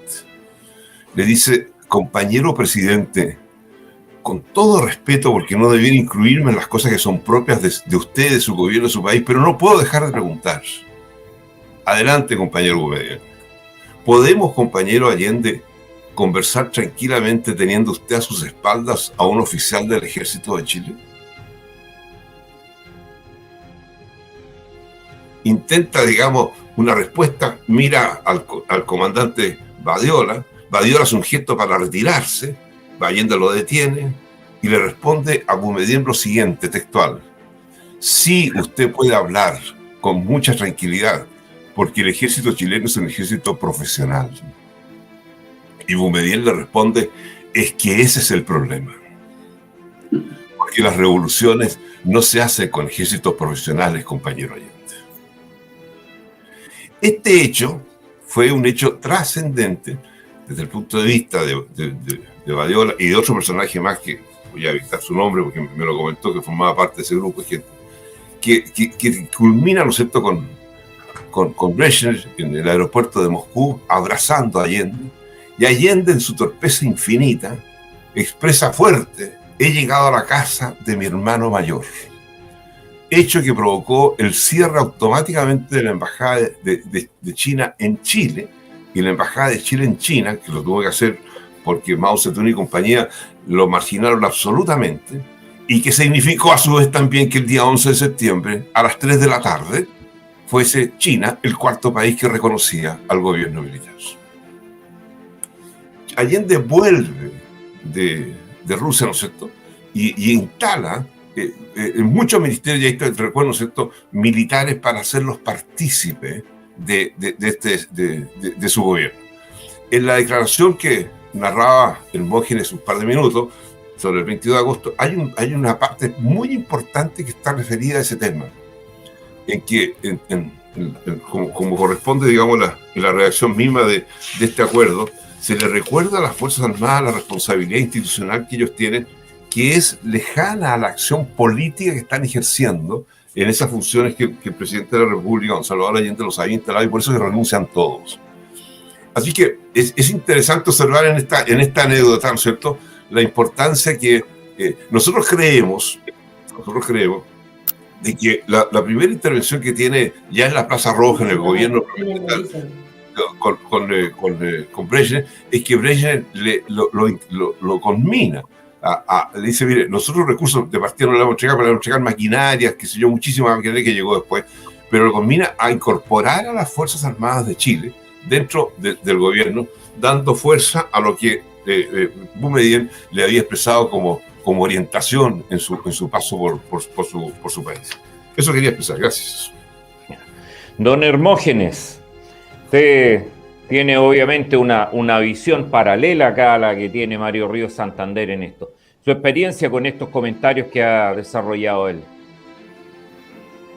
Le dice: compañero presidente, con todo respeto, porque no debiera incluirme en las cosas que son propias de usted, de su gobierno, de su país, pero no puedo dejar de preguntar. Adelante, compañero Boumediene. ¿Podemos, compañero Allende, conversar tranquilamente teniendo usted a sus espaldas a un oficial del Ejército de Chile? Intenta, digamos, una respuesta, mira al comandante Badiola. Badiola hace un gesto para retirarse, Allende lo detiene y le responde a Boumediene lo siguiente, textual: sí, usted puede hablar con mucha tranquilidad, porque el ejército chileno es un ejército profesional. Y Boumediene le responde: es que ese es el problema, porque las revoluciones no se hacen con ejércitos profesionales, compañero Allende. Este hecho fue un hecho trascendente desde el punto de vista de Badiola y de otro personaje más que voy a evitar su nombre porque me lo comentó, que formaba parte de ese grupo de gente, que culmina, ¿no es cierto?, con Brezhnev en el aeropuerto de Moscú, abrazando a Allende, y Allende, en su torpeza infinita, expresa fuerte: he llegado a la casa de mi hermano mayor. Hecho que provocó el cierre automáticamente de la embajada de China en Chile, y la embajada de Chile en China, que lo tuvo que hacer porque Mao Zedong y compañía lo marginaron absolutamente, y que significó a su vez también que el día 11 de septiembre, a las 3 de la tarde, fuese China el cuarto país que reconocía al gobierno militar. Allende vuelve de Rusia, ¿no es cierto?, y instala en muchos ministerios, y ahí te recuerdo, ¿no es cierto?, militares para hacerlos partícipes de su gobierno. En la declaración que narraba Hermógenes un par de minutos sobre el 22 de agosto, hay una parte muy importante que está referida a ese tema, en que, como corresponde, digamos, en la redacción misma de este acuerdo, se le recuerda a las Fuerzas Armadas la responsabilidad institucional que ellos tienen, que es lejana a la acción política que están ejerciendo en esas funciones que el presidente de la República, don Salvador Allende, los había instalado, y por eso se renuncian todos. Así que es interesante observar en esta anécdota, ¿no es cierto?, la importancia que nosotros creemos de que la primera intervención que tiene ya en la Plaza Roja, en el gobierno con Brezhnev, es que Brezhnev lo conmina. Le dice: mire, nosotros recursos de partida no le vamos a entregar, pero le vamos a entregar maquinarias, qué sé yo, muchísima maquinaria que llegó después, pero lo conmina a incorporar a las Fuerzas Armadas de Chile dentro del gobierno, dando fuerza a lo que Boumediene le había expresado como orientación en su paso por su país. Eso quería expresar. Gracias. Don Hermógenes, usted tiene obviamente una visión paralela acá a la que tiene Mario Ríos Santander en esto. Su experiencia con estos comentarios que ha desarrollado él.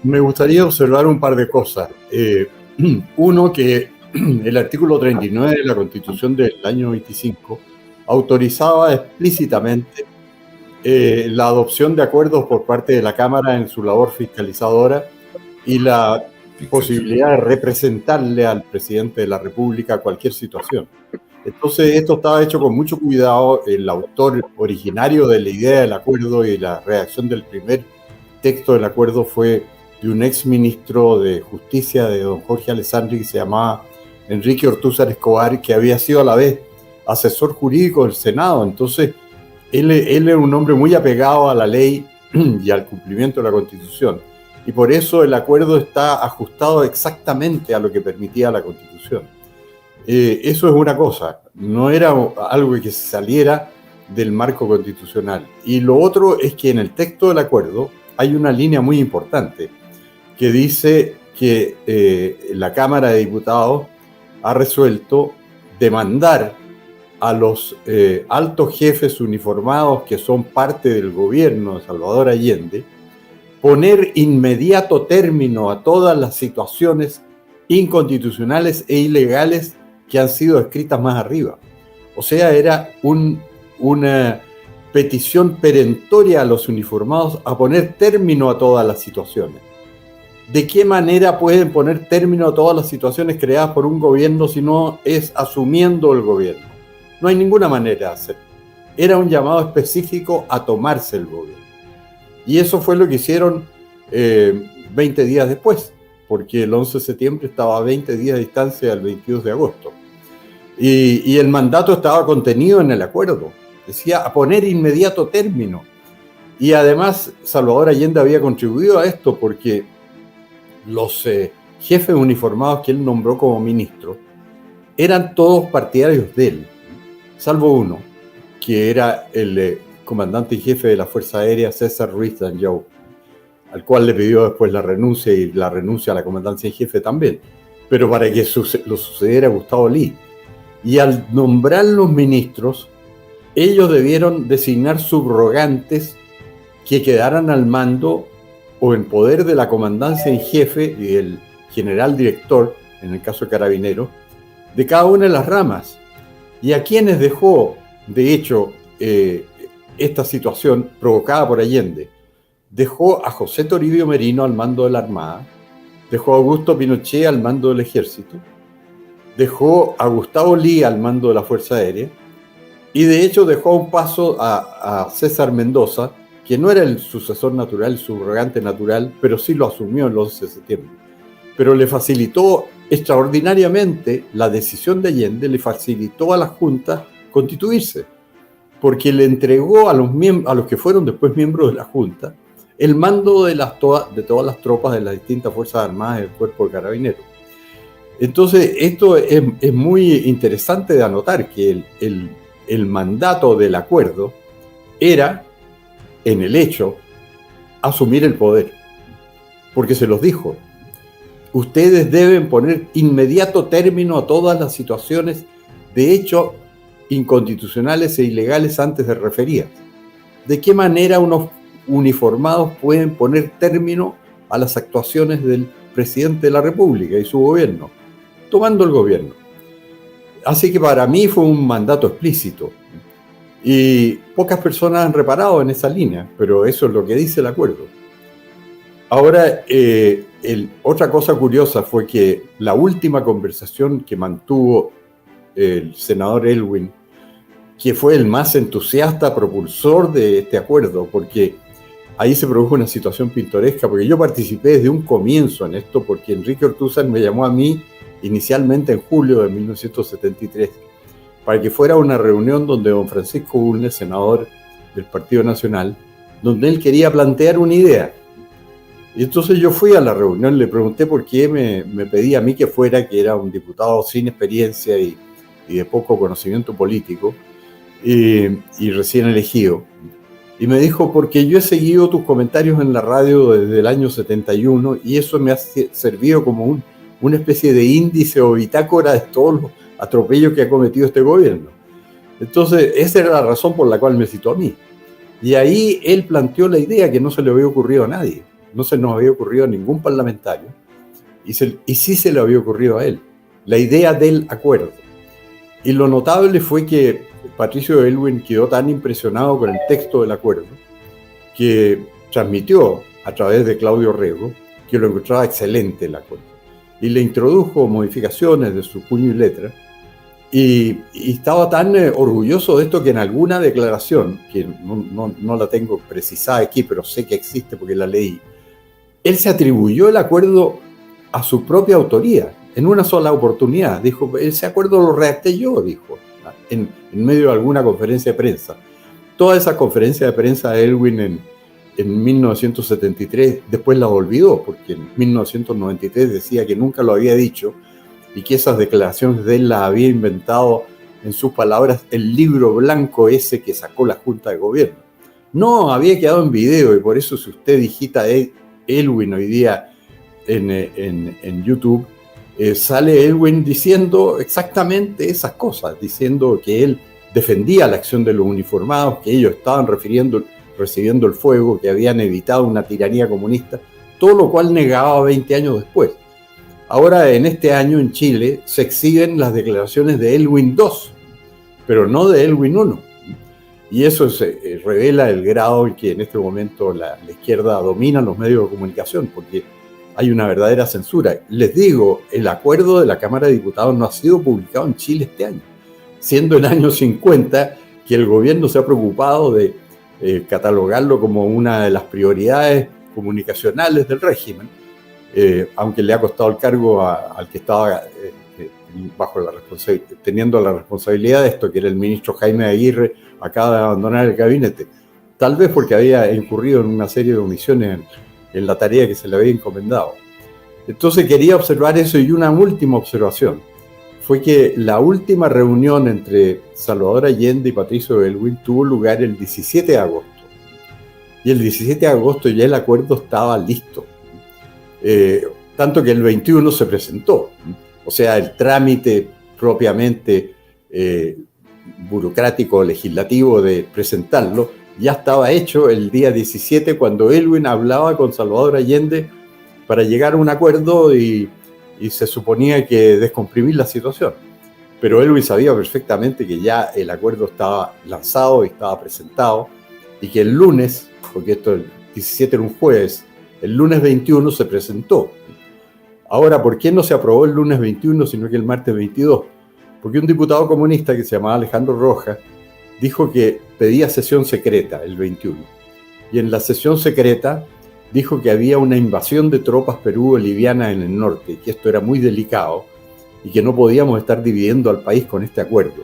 Me gustaría observar un par de cosas. Uno, que el artículo 39 de la Constitución del año 25 autorizaba explícitamente la adopción de acuerdos por parte de la Cámara en su labor fiscalizadora y la posibilidad de representarle al presidente de la República cualquier situación. Entonces, esto estaba hecho con mucho cuidado. El autor originario de la idea del acuerdo y la redacción del primer texto del acuerdo fue de un ex ministro de Justicia de don Jorge Alessandri, que se llamaba Enrique Ortúzar Escobar, que había sido a la vez asesor jurídico del Senado. Entonces, él era un hombre muy apegado a la ley y al cumplimiento de la Constitución. Y por eso el acuerdo está ajustado exactamente a lo que permitía la Constitución. Eso es una cosa, no era algo que se saliera del marco constitucional. Y lo otro es que en el texto del acuerdo hay una línea muy importante que dice que la Cámara de Diputados ha resuelto demandar a los altos jefes uniformados que son parte del gobierno de Salvador Allende, poner inmediato término a todas las situaciones inconstitucionales e ilegales que han sido escritas más arriba. O sea, era una petición perentoria a los uniformados a poner término a todas las situaciones. ¿De qué manera pueden poner término a todas las situaciones creadas por un gobierno si no es asumiendo el gobierno? No hay ninguna manera de hacerlo. Era un llamado específico a tomarse el gobierno. Y eso fue lo que hicieron 20 días después, porque el 11 de septiembre estaba a 20 días de distancia del 22 de agosto. Y el mandato estaba contenido en el acuerdo. Decía a poner inmediato término. Y además Salvador Allende había contribuido a esto porque los jefes uniformados que él nombró como ministro eran todos partidarios de él, salvo uno, que era el comandante en jefe de la Fuerza Aérea, César Ruiz Danjou, al cual le pidió después la renuncia y la renuncia a la comandancia en jefe también, pero para que lo sucediera Gustavo Lee. Y al nombrar los ministros, ellos debieron designar subrogantes que quedaran al mando o en poder de la comandancia en jefe y el general director, en el caso de Carabineros, de cada una de las ramas. Y a quienes dejó, de hecho, esta situación provocada por Allende, dejó a José Toribio Merino al mando de la Armada, dejó a Augusto Pinochet al mando del Ejército, dejó a Gustavo Lee al mando de la Fuerza Aérea, y de hecho dejó a un paso a César Mendoza, que no era el sucesor natural, el subrogante natural, pero sí lo asumió el 11 de septiembre. Pero le facilitó extraordinariamente la decisión de Allende, le facilitó a la Junta constituirse, porque le entregó a los que fueron después miembros de la Junta el mando de todas las tropas de las distintas Fuerzas Armadas del Cuerpo de Carabineros. Entonces, esto es muy interesante de anotar, que el mandato del acuerdo era, en el hecho, asumir el poder, porque se los dijo: ustedes deben poner inmediato término a todas las situaciones de hecho inconstitucionales e ilegales antes de referidas. ¿De qué manera unos uniformados pueden poner término a las actuaciones del presidente de la República y su gobierno? Tomando el gobierno. Así que para mí fue un mandato explícito. Y pocas personas han reparado en esa línea, pero eso es lo que dice el acuerdo. Ahora, otra cosa curiosa fue que la última conversación que mantuvo el senador Elwin, que fue el más entusiasta propulsor de este acuerdo, porque ahí se produjo una situación pintoresca, porque yo participé desde un comienzo en esto, porque Enrique Ortúzar me llamó a mí inicialmente en julio de 1973, para que fuera una reunión donde don Francisco Bulnes, senador del Partido Nacional, donde él quería plantear una idea. Y entonces yo fui a la reunión, le pregunté por qué me pedía a mí que fuera, que era un diputado sin experiencia y de poco conocimiento político, y recién elegido. Y me dijo: porque yo he seguido tus comentarios en la radio desde el año 71 y eso me ha servido como una especie de índice o bitácora de todos los atropellos que ha cometido este gobierno. Entonces, esa era la razón por la cual me citó a mí. Y ahí él planteó la idea que no se le había ocurrido a nadie. no se nos había ocurrido a ningún parlamentario, y sí se le había ocurrido a él, la idea del acuerdo. Y lo notable fue que Patricio Aylwin quedó tan impresionado con el texto del acuerdo que transmitió a través de Claudio Rego que lo encontraba excelente el acuerdo. Y le introdujo modificaciones de su puño y letra, y estaba tan orgulloso de esto que en alguna declaración, que no la tengo precisada aquí, pero sé que existe porque la leí, él se atribuyó el acuerdo a su propia autoría, en una sola oportunidad. Dijo, ese acuerdo lo redacté yo, dijo, en medio de alguna conferencia de prensa. Toda esa conferencia de prensa de Aylwin en 1973, después la olvidó, porque en 1993 decía que nunca lo había dicho, y que esas declaraciones de él las había inventado, en sus palabras, el libro blanco ese que sacó la Junta de Gobierno. No, había quedado en video, y por eso si usted digita Aylwin hoy día en YouTube, sale Aylwin diciendo exactamente esas cosas, diciendo que él defendía la acción de los uniformados, que ellos estaban recibiendo el fuego, que habían evitado una tiranía comunista, todo lo cual negaba 20 años después. Ahora, en este año en Chile, se exhiben las declaraciones de Aylwin II, pero no de Aylwin I. Y eso revela el grado en que en este momento la izquierda domina los medios de comunicación, porque hay una verdadera censura. Les digo, el acuerdo de la Cámara de Diputados no ha sido publicado en Chile este año, siendo el año 50 que el gobierno se ha preocupado de catalogarlo como una de las prioridades comunicacionales del régimen, aunque le ha costado el cargo al que estaba teniendo la responsabilidad de esto, que era el ministro Jaime Aguirre, acaba de abandonar el gabinete, tal vez porque había incurrido en una serie de omisiones en la tarea que se le había encomendado. Entonces quería observar eso, y una última observación fue que la última reunión entre Salvador Allende y Patricio Aylwin tuvo lugar el 17 de agosto. Y el 17 de agosto ya el acuerdo estaba listo. Tanto que el 21 se presentó. O sea, el trámite propiamente burocrático legislativo de presentarlo ya estaba hecho el día 17, cuando Aylwin hablaba con Salvador Allende para llegar a un acuerdo, y se suponía que descomprimir la situación. Pero Aylwin sabía perfectamente que ya el acuerdo estaba lanzado y estaba presentado, y que el lunes, porque esto el 17 era un jueves, el lunes 21 se presentó. Ahora, ¿por qué no se aprobó el lunes 21, sino que el martes 22? Porque un diputado comunista que se llamaba Alejandro Rojas dijo que pedía sesión secreta el 21. Y en la sesión secreta dijo que había una invasión de tropas perú-bolivianas en el norte, que esto era muy delicado y que no podíamos estar dividiendo al país con este acuerdo.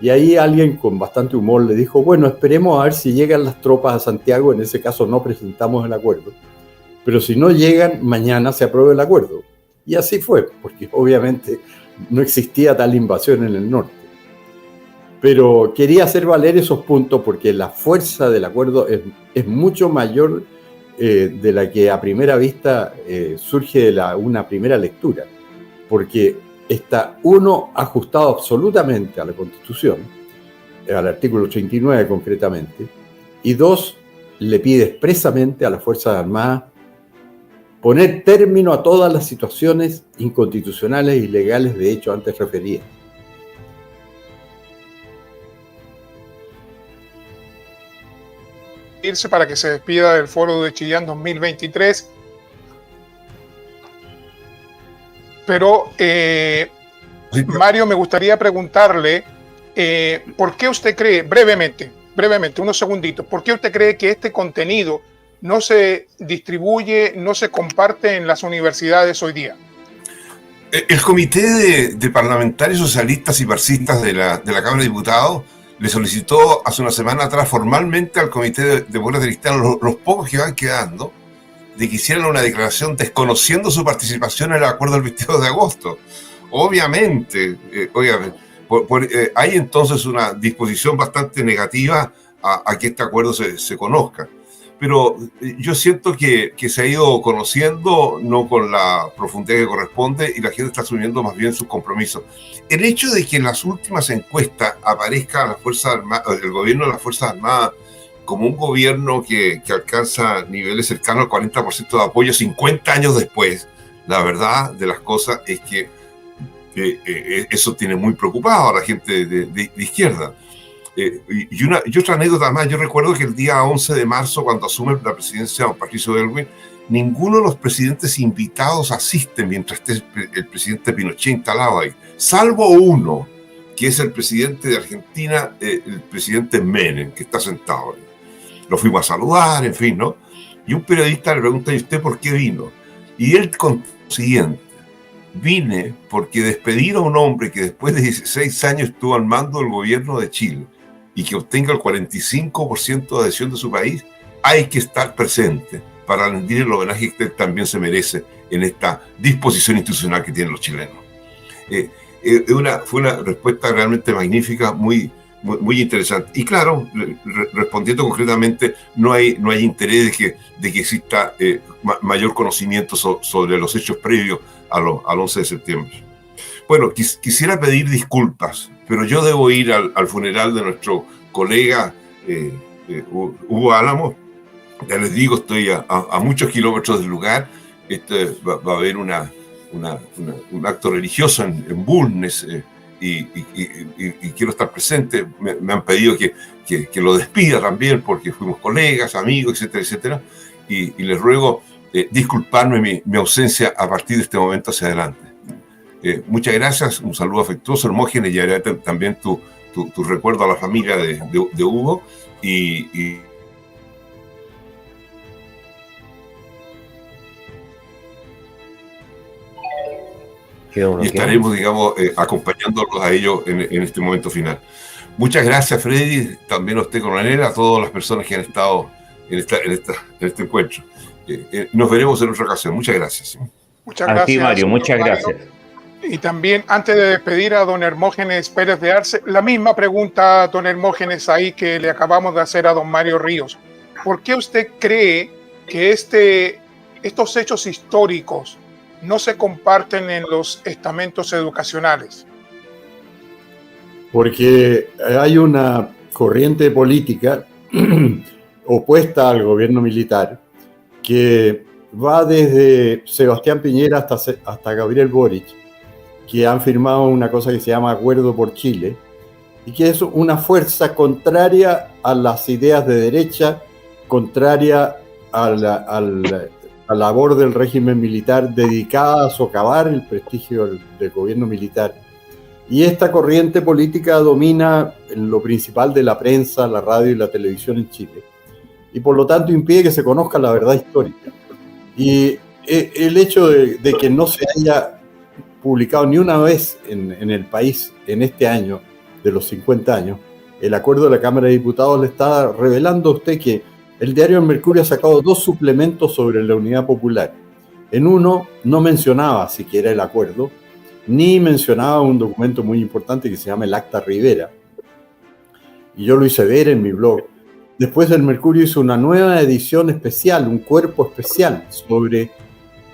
Y ahí alguien con bastante humor le dijo, bueno, esperemos a ver si llegan las tropas a Santiago, en ese caso no presentamos el acuerdo, pero si no llegan, mañana se aprueba el acuerdo. Y así fue, porque obviamente no existía tal invasión en el norte. Pero quería hacer valer esos puntos porque la fuerza del acuerdo es mucho mayor de la que a primera vista surge de una primera lectura, porque está, uno, ajustado absolutamente a la Constitución, al artículo 89 concretamente, y dos, le pide expresamente a las Fuerzas Armadas poner término a todas las situaciones inconstitucionales e ilegales de hecho antes referidas. Irse para que se despida del Foro de Chillán 2023. Pero, Mario, me gustaría preguntarle, ¿por qué usted cree, brevemente, unos segunditos, ¿por qué usted cree que este contenido no se distribuye, no se comparte en las universidades hoy día? El Comité de Parlamentarios Socialistas y Marxistas de la Cámara de Diputados le solicitó hace una semana atrás formalmente al Comité de Demócratas Cristianos, los pocos que van quedando, de que hicieran una declaración desconociendo su participación en el acuerdo del 22 de agosto. Obviamente, hay entonces una disposición bastante negativa a que este acuerdo se conozca. Pero yo siento que se ha ido conociendo, no con la profundidad que corresponde, y la gente está asumiendo más bien sus compromisos. El hecho de que en las últimas encuestas aparezca las Fuerzas Armadas, el gobierno de las Fuerzas Armadas como un gobierno que alcanza niveles cercanos al 40% de apoyo 50 años después. La verdad de las cosas es que eso tiene muy preocupado a la gente de izquierda. Y otra anécdota más, yo recuerdo que el día 11 de marzo, cuando asume la presidencia don Patricio Aylwin, ninguno de los presidentes invitados asisten mientras esté el presidente Pinochet instalado ahí, salvo uno, que es el presidente de Argentina, el presidente Menem, que está sentado ahí. Lo fuimos a saludar, en fin, ¿no? Y un periodista le pregunta: ¿y usted por qué vino? Y él contó lo siguiente: vine porque despedir a un hombre que después de 16 años estuvo al mando del gobierno de Chile y que obtenga el 45% de adhesión de su país, hay que estar presente para rendir el homenaje que también se merece en esta disposición institucional que tienen los chilenos. Fue una respuesta realmente magnífica, muy interesante. Y claro, respondiendo concretamente, no hay interés de que exista mayor conocimiento sobre los hechos previos al 11 de septiembre. Bueno, quisiera pedir disculpas, pero yo debo ir al funeral de nuestro colega Hugo Álamo. Ya les digo, estoy a muchos kilómetros del lugar. Va a haber un acto religioso en Bulnes, y quiero estar presente. Me han pedido que lo despida también, porque fuimos colegas, amigos, etcétera, etcétera. Y les ruego disculparme mi ausencia a partir de este momento hacia adelante. Muchas gracias, un saludo afectuoso, Hermógenes, y haré también tu recuerdo a la familia de Hugo. Y estaremos, digamos, acompañándolos a ellos en este momento final. Muchas gracias, Freddy, también a usted, coronel, a todas las personas que han estado en este encuentro. Nos veremos en otra ocasión. Muchas gracias. Muchas gracias. A ti, Mario, muchas gracias. Y también, antes de despedir a don Hermógenes Pérez de Arce, la misma pregunta, don Hermógenes, ahí que le acabamos de hacer a don Mario Ríos. ¿Por qué usted cree que estos hechos históricos no se comparten en los estamentos educacionales? Porque hay una corriente política opuesta al gobierno militar que va desde Sebastián Piñera hasta Gabriel Boric, que han firmado una cosa que se llama Acuerdo por Chile, y que es una fuerza contraria a las ideas de derecha, contraria a la labor del régimen militar, dedicada a socavar el prestigio del gobierno militar. Y esta corriente política domina lo principal de la prensa, la radio y la televisión en Chile, y por lo tanto impide que se conozca la verdad histórica. Y el hecho de que no se haya publicado ni una vez en el país en este año, de los 50 años, el acuerdo de la Cámara de Diputados, le está revelando a usted que el diario El Mercurio ha sacado 2 suplementos sobre la Unidad Popular. En uno no mencionaba siquiera el acuerdo, ni mencionaba un documento muy importante que se llama el Acta Rivera. Y yo lo hice ver en mi blog. Después El Mercurio hizo una nueva edición especial, un cuerpo especial sobre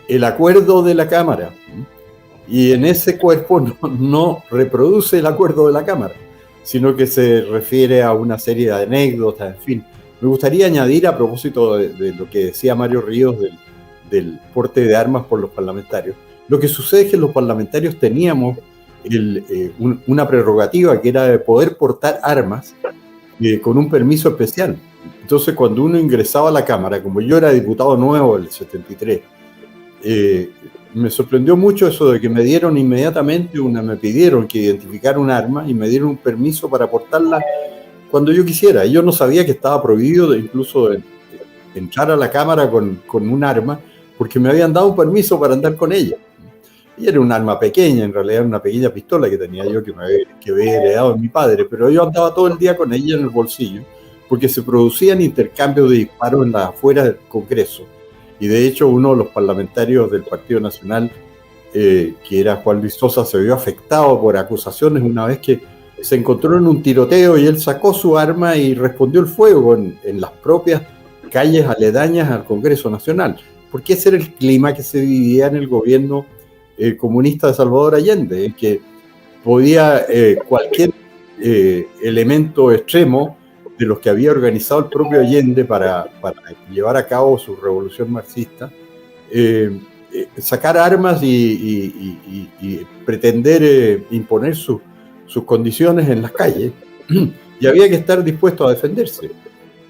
el acuerdo de la Cámara. Y en ese cuerpo no reproduce el acuerdo de la Cámara, sino que se refiere a una serie de anécdotas, en fin. Me gustaría añadir, a propósito de lo que decía Mario Ríos del porte de armas por los parlamentarios, lo que sucede es que los parlamentarios teníamos una prerrogativa que era de poder portar armas con un permiso especial. Entonces, cuando uno ingresaba a la Cámara, como yo era diputado nuevo del 73, me sorprendió mucho eso de que me dieron inmediatamente me pidieron que identificara un arma y me dieron un permiso para portarla cuando yo quisiera. Yo no sabía que estaba prohibido incluso entrar a la Cámara con un arma, porque me habían dado un permiso para andar con ella. Y era un arma pequeña, en realidad era una pequeña pistola que tenía yo, que había heredado de mi padre, pero yo andaba todo el día con ella en el bolsillo, porque se producían intercambios de disparos afuera del Congreso. Y de hecho uno de los parlamentarios del Partido Nacional, que era Juan Luis Sosa, se vio afectado por acusaciones una vez que se encontró en un tiroteo y él sacó su arma y respondió el fuego en las propias calles aledañas al Congreso Nacional, porque ese era el clima que se vivía en el gobierno comunista de Salvador Allende, en que podía cualquier elemento extremo de los que había organizado el propio Allende para llevar a cabo su revolución marxista, sacar armas y pretender imponer sus condiciones en las calles, y había que estar dispuesto a defenderse.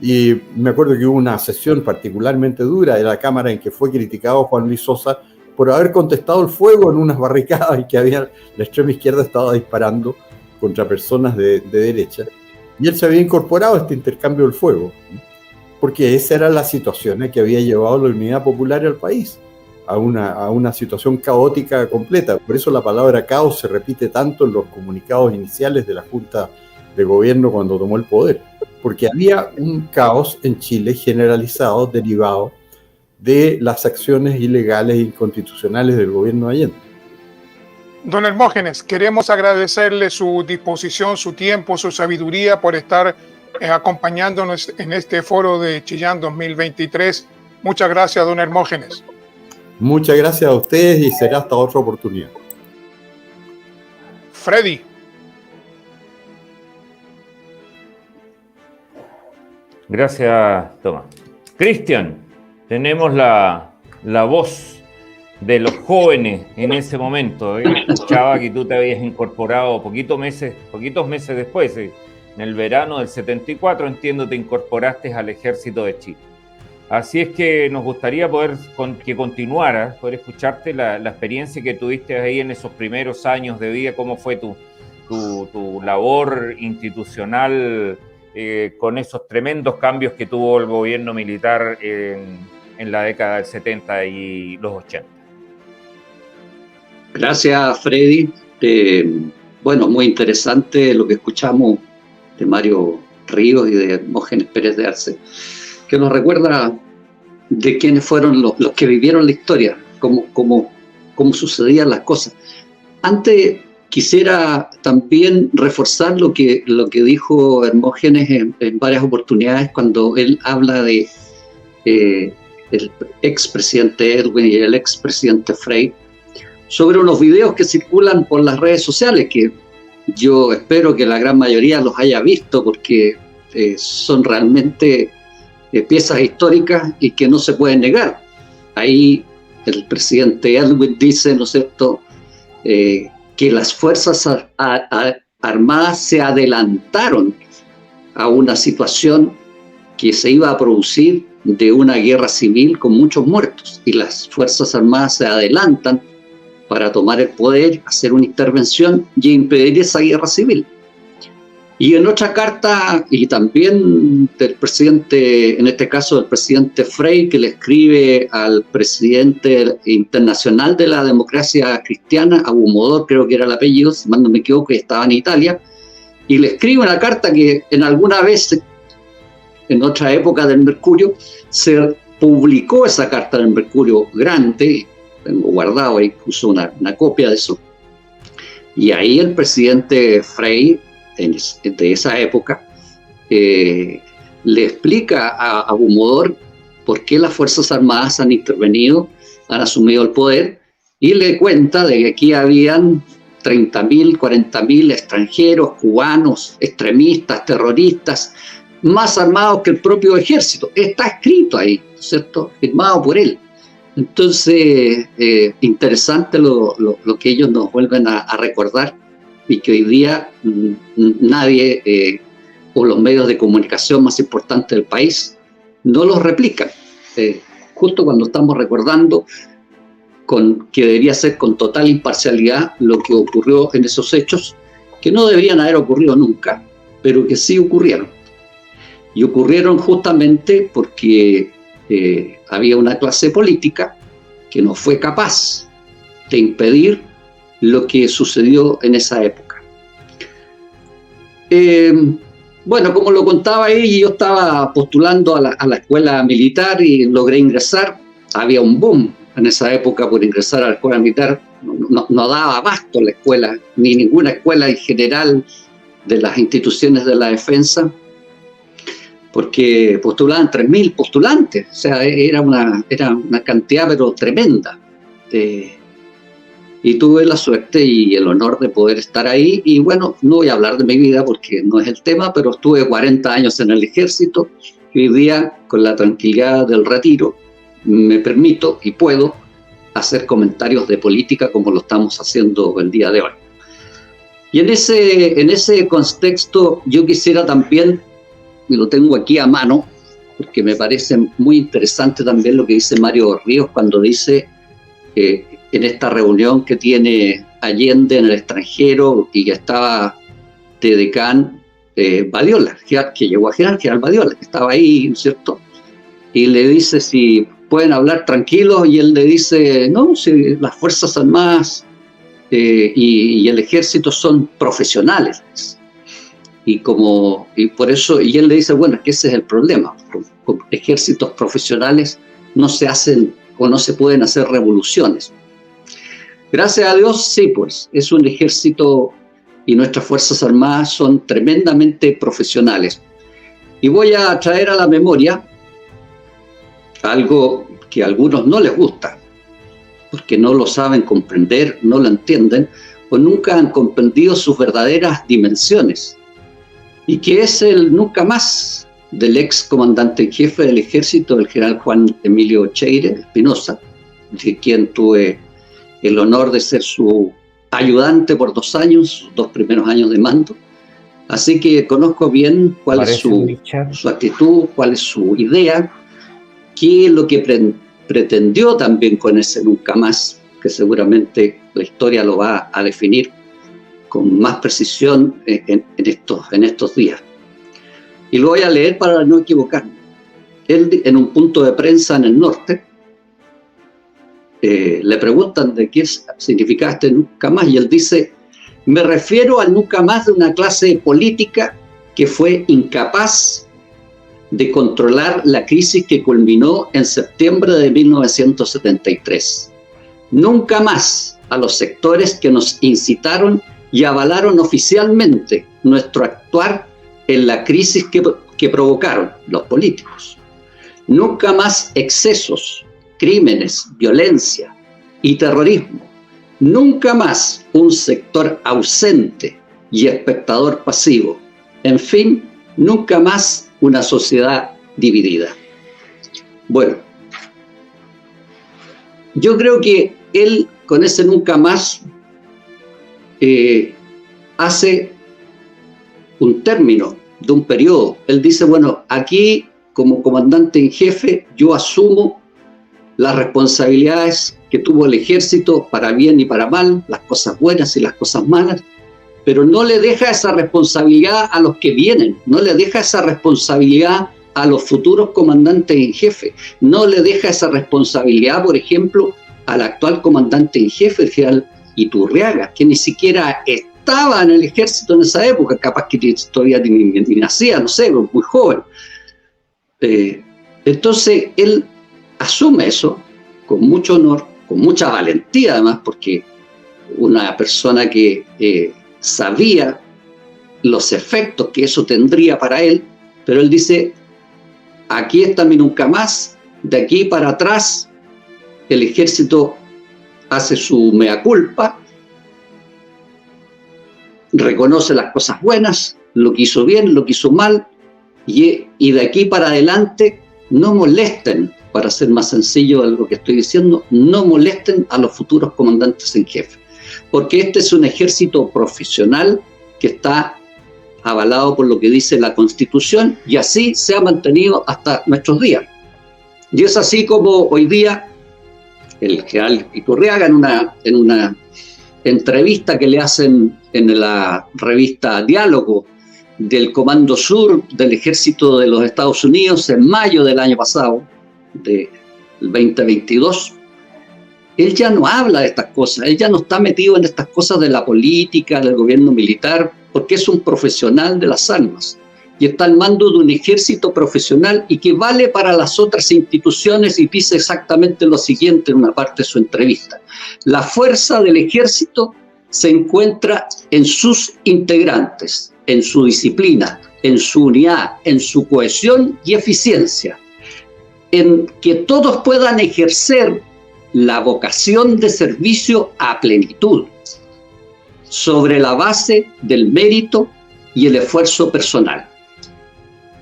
Y me acuerdo que hubo una sesión particularmente dura de la Cámara en que fue criticado Juan Luis Sosa por haber contestado el fuego en unas barricadas y que la extrema izquierda estaba disparando contra personas de derecha. Y él se había incorporado a este intercambio del fuego, porque esa era la situación que había llevado la unidad popular al país, a una situación caótica completa. Por eso la palabra caos se repite tanto en los comunicados iniciales de la Junta de Gobierno cuando tomó el poder, porque había un caos en Chile generalizado derivado de las acciones ilegales e inconstitucionales del gobierno de Allende. Don Hermógenes, queremos agradecerle su disposición, su tiempo, su sabiduría por estar acompañándonos en este foro de Chillán 2023. Muchas gracias, don Hermógenes. Muchas gracias a ustedes y será hasta otra oportunidad. Freddy. Gracias, Tomás. Cristian, tenemos la voz de los jóvenes en ese momento. Escuchaba que tú te habías incorporado poquitos meses después, en el verano del 74, entiendo, te incorporaste al Ejército de Chile. Así es que nos gustaría que continuaras, poder escucharte la experiencia que tuviste ahí en esos primeros años de vida, cómo fue tu labor institucional con esos tremendos cambios que tuvo el gobierno militar en la década del 70 y los 80. Gracias, Freddy. Bueno, muy interesante lo que escuchamos de Mario Ríos y de Hermógenes Pérez de Arce, que nos recuerda de quiénes fueron los que vivieron la historia, cómo sucedían las cosas. Antes quisiera también reforzar lo que dijo Hermógenes en varias oportunidades cuando él habla de el expresidente Edwin y el expresidente Frei, sobre unos videos que circulan por las redes sociales, que yo espero que la gran mayoría los haya visto, porque son realmente piezas históricas y que no se pueden negar. Ahí el presidente Edwin dice, ¿no es cierto?, que las Fuerzas Armadas se adelantaron a una situación que se iba a producir de una guerra civil con muchos muertos, y las Fuerzas Armadas se adelantan para tomar el poder, hacer una intervención y impedir esa guerra civil. Y en otra carta, y también del presidente, en este caso del presidente Frei, que le escribe al presidente internacional de la democracia cristiana, Abumodor, creo que era el apellido, si mal no me equivoco, que estaba en Italia, y le escribe una carta que en alguna vez, en otra época del Mercurio, se publicó esa carta del Mercurio grande, tengo guardado incluso una copia de eso, y ahí el presidente Frei, de esa época, le explica a Abumodor por qué las Fuerzas Armadas han intervenido, han asumido el poder, y le cuenta de que aquí habían 30.000, 40.000 extranjeros, cubanos, extremistas, terroristas, más armados que el propio ejército. Está escrito ahí, ¿cierto?, firmado por él. Entonces, interesante lo que ellos nos vuelven a recordar, y que hoy día nadie, o los medios de comunicación más importantes del país, no los replican. Justo cuando estamos recordando que debería ser con total imparcialidad lo que ocurrió en esos hechos, que no deberían haber ocurrido nunca, pero que sí ocurrieron. Y ocurrieron justamente porque había una clase política que no fue capaz de impedir lo que sucedió en esa época. Bueno, como lo contaba ella, yo estaba postulando a la escuela militar y logré ingresar. Había un boom en esa época por ingresar a la escuela militar. No daba abasto la escuela, ni ninguna escuela en general de las instituciones de la defensa, porque postulaban 3.000 postulantes. O sea, era una cantidad pero tremenda. y tuve la suerte y el honor de poder estar ahí. Y bueno, no voy a hablar de mi vida porque no es el tema, pero estuve 40 años en el ejército y hoy día, con la tranquilidad del retiro, me permito y puedo hacer comentarios de política como lo estamos haciendo el día de hoy. Y en ese contexto yo quisiera también, y lo tengo aquí a mano, porque me parece muy interesante también lo que dice Mario Ríos cuando dice en esta reunión que tiene Allende en el extranjero y que estaba de decán Badiola, que llegó a general Badiola, que estaba ahí, ¿no es cierto? Y le dice si pueden hablar tranquilos y él le dice, no, si las Fuerzas Armadas y el ejército son profesionales. Y por eso, y él le dice, bueno, es que ese es el problema. Con ejércitos profesionales no se hacen o no se pueden hacer revoluciones. Gracias a Dios, sí, pues, es un ejército y nuestras Fuerzas Armadas son tremendamente profesionales. Y voy a traer a la memoria algo que a algunos no les gusta, porque no lo saben comprender, no lo entienden, o nunca han comprendido sus verdaderas dimensiones, y que es el nunca más del ex comandante en jefe del ejército, el general Juan Emilio Cheire Espinosa, de quien tuve el honor de ser su ayudante por 2 años, sus 2 primeros años de mando. Así que conozco bien cuál es su actitud, cuál es su idea, qué es lo que pretendió también con ese nunca más, que seguramente la historia lo va a definir con más precisión en estos días. Y lo voy a leer para no equivocarme. Él, en un punto de prensa en el norte, le preguntan de qué significa este nunca más, y él dice: me refiero al nunca más de una clase política que fue incapaz de controlar la crisis que culminó en septiembre de 1973. Nunca más a los sectores que nos incitaron y avalaron oficialmente nuestro actuar en la crisis que provocaron los políticos. Nunca más excesos, crímenes, violencia y terrorismo. Nunca más un sector ausente y espectador pasivo. En fin, nunca más una sociedad dividida. Bueno, yo creo que él con ese nunca más hace un término de un periodo. Él dice, bueno, aquí como comandante en jefe yo asumo las responsabilidades que tuvo el ejército para bien y para mal, las cosas buenas y las cosas malas, pero no le deja esa responsabilidad a los que vienen, no le deja esa responsabilidad a los futuros comandantes en jefe, no le deja esa responsabilidad, por ejemplo, al actual comandante en jefe, el general Iturriaga, que ni siquiera estaba en el ejército en esa época, capaz que todavía ni nacía, no sé, muy joven. Entonces, él asume eso con mucho honor, con mucha valentía además, porque una persona que sabía los efectos que eso tendría para él, pero él dice, aquí está mi nunca más, de aquí para atrás el ejército hace su mea culpa, reconoce las cosas buenas, lo que hizo bien, lo que hizo mal, y de aquí para adelante no molesten, para ser más sencillo de lo que estoy diciendo, no molesten a los futuros comandantes en jefe, porque este es un ejército profesional que está avalado por lo que dice la Constitución, y así se ha mantenido hasta nuestros días. Y es así como hoy día el general Iturriaga, en una entrevista que le hacen en la revista Diálogo del Comando Sur del Ejército de los Estados Unidos en mayo del año pasado, del 2022, él ya no habla de estas cosas, él ya no está metido en estas cosas de la política, del gobierno militar, porque es un profesional de las armas y está al mando de un ejército profesional y que vale para las otras instituciones, y dice exactamente lo siguiente en una parte de su entrevista: la fuerza del ejército se encuentra en sus integrantes, en su disciplina, en su unidad, en su cohesión y eficiencia, en que todos puedan ejercer la vocación de servicio a plenitud, sobre la base del mérito y el esfuerzo personal.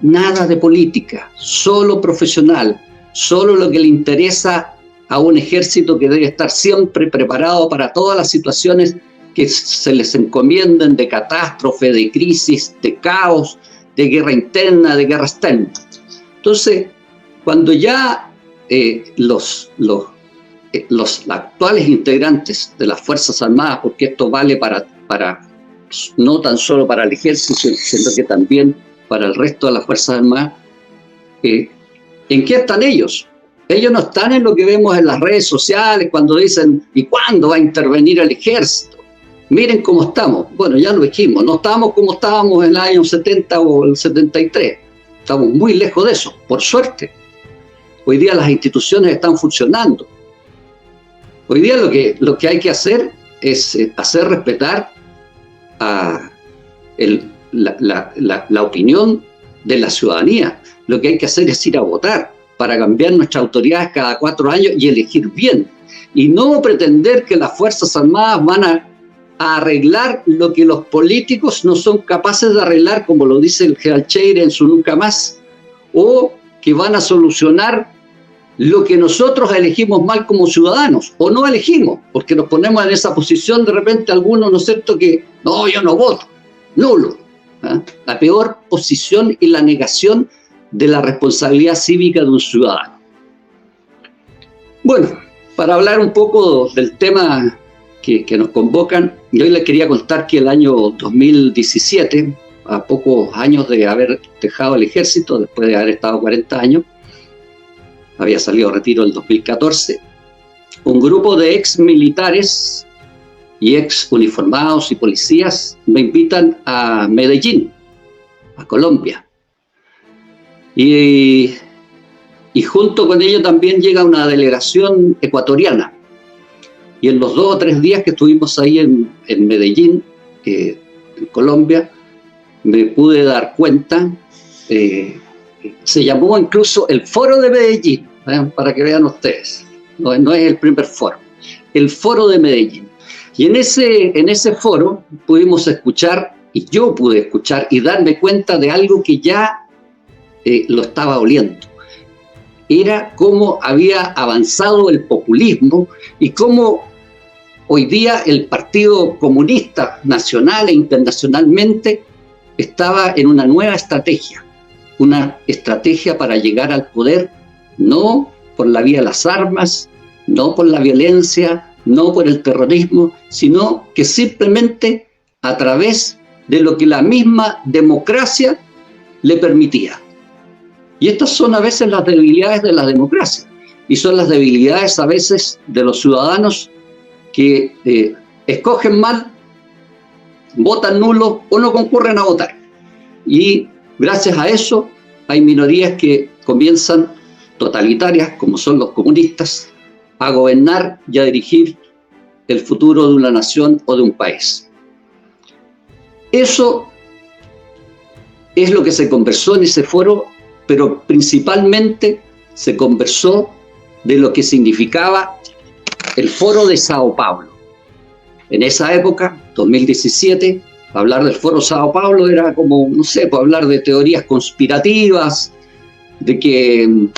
Nada de política, solo profesional, solo lo que le interesa a un ejército que debe estar siempre preparado para todas las situaciones que se les encomienden, de catástrofe, de crisis, de caos, de guerra interna, de guerra externa. Entonces, cuando ya los actuales integrantes de las Fuerzas Armadas, porque esto vale para no tan solo para el ejército, sino que también para el resto de las Fuerzas Armadas, ¿en qué están ellos? Ellos no están en lo que vemos en las redes sociales cuando dicen, ¿y cuándo va a intervenir el ejército? Miren cómo estamos. Bueno, ya lo dijimos, no estamos como estábamos en el año 70 o el 73. Estamos muy lejos de eso, por suerte. Hoy día las instituciones están funcionando. Hoy día lo que hay que hacer es hacer respetar la opinión de la ciudadanía. Lo que hay que hacer es ir a votar para cambiar nuestras autoridades cada 4 años y elegir bien. Y no pretender que las Fuerzas Armadas van a arreglar lo que los políticos no son capaces de arreglar, como lo dice el general Cheire en su Nunca Más, o que van a solucionar lo que nosotros elegimos mal como ciudadanos, o no elegimos, porque nos ponemos en esa posición de repente algunos, ¿no es cierto?, que no, yo no voto, nulo. La peor posición y la negación de la responsabilidad cívica de un ciudadano. Bueno, para hablar un poco del tema que nos convocan, yo les quería contar que el año 2017, a pocos años de haber dejado el ejército, después de haber estado 40 años, había salido a retiro el 2014, un grupo de ex militares y ex uniformados y policías me invitan a Medellín, a Colombia. Y junto con ellos también llega una delegación ecuatoriana. Y en los 2 o 3 días que estuvimos ahí en Medellín, en Colombia, me pude dar cuenta, se llamó incluso el Foro de Medellín, para que vean ustedes, no es el primer foro, el Foro de Medellín. Y en ese foro pudimos escuchar, y yo pude escuchar y darme cuenta de algo que ya lo estaba oliendo. Era cómo había avanzado el populismo y cómo hoy día el Partido Comunista nacional e internacionalmente estaba en una nueva estrategia, una estrategia para llegar al poder, no por la vía de las armas, no por la violencia, no por el terrorismo, sino que simplemente a través de lo que la misma democracia le permitía. Y estas son a veces las debilidades de la democracia, y son las debilidades a veces de los ciudadanos que escogen mal, votan nulo o no concurren a votar. Y gracias a eso hay minorías que comienzan totalitarias, como son los comunistas, a gobernar y a dirigir el futuro de una nación o de un país. Eso es lo que se conversó en ese foro, pero principalmente se conversó de lo que significaba el Foro de Sao Paulo. En esa época, 2017, hablar del Foro Sao Paulo era como, no sé, pues hablar de teorías conspirativas, de que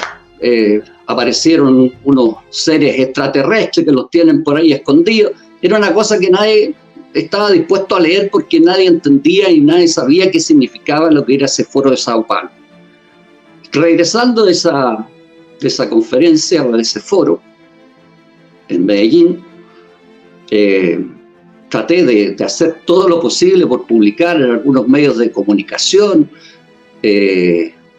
aparecieron unos seres extraterrestres que los tienen por ahí escondidos. Era una cosa que nadie estaba dispuesto a leer porque nadie entendía y nadie sabía qué significaba lo que era ese Foro de Sao Paulo. Regresando de esa conferencia o de ese foro en Medellín, traté de hacer todo lo posible por publicar en algunos medios de comunicación.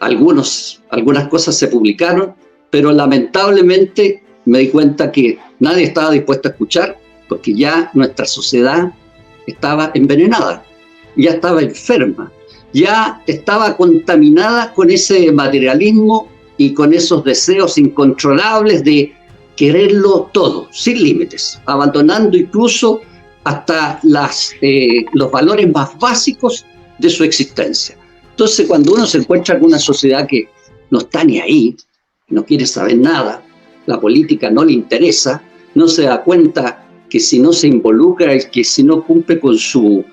Algunas cosas se publicaron, pero lamentablemente me di cuenta que nadie estaba dispuesto a escuchar, porque ya nuestra sociedad estaba envenenada, ya estaba enferma, ya estaba contaminada con ese materialismo y con esos deseos incontrolables de quererlo todo, sin límites, abandonando incluso hasta los valores más básicos de su existencia. Entonces, cuando uno se encuentra con una sociedad que no está ni ahí, no quiere saber nada, la política no le interesa, no se da cuenta que si no se involucra, que si no cumple con su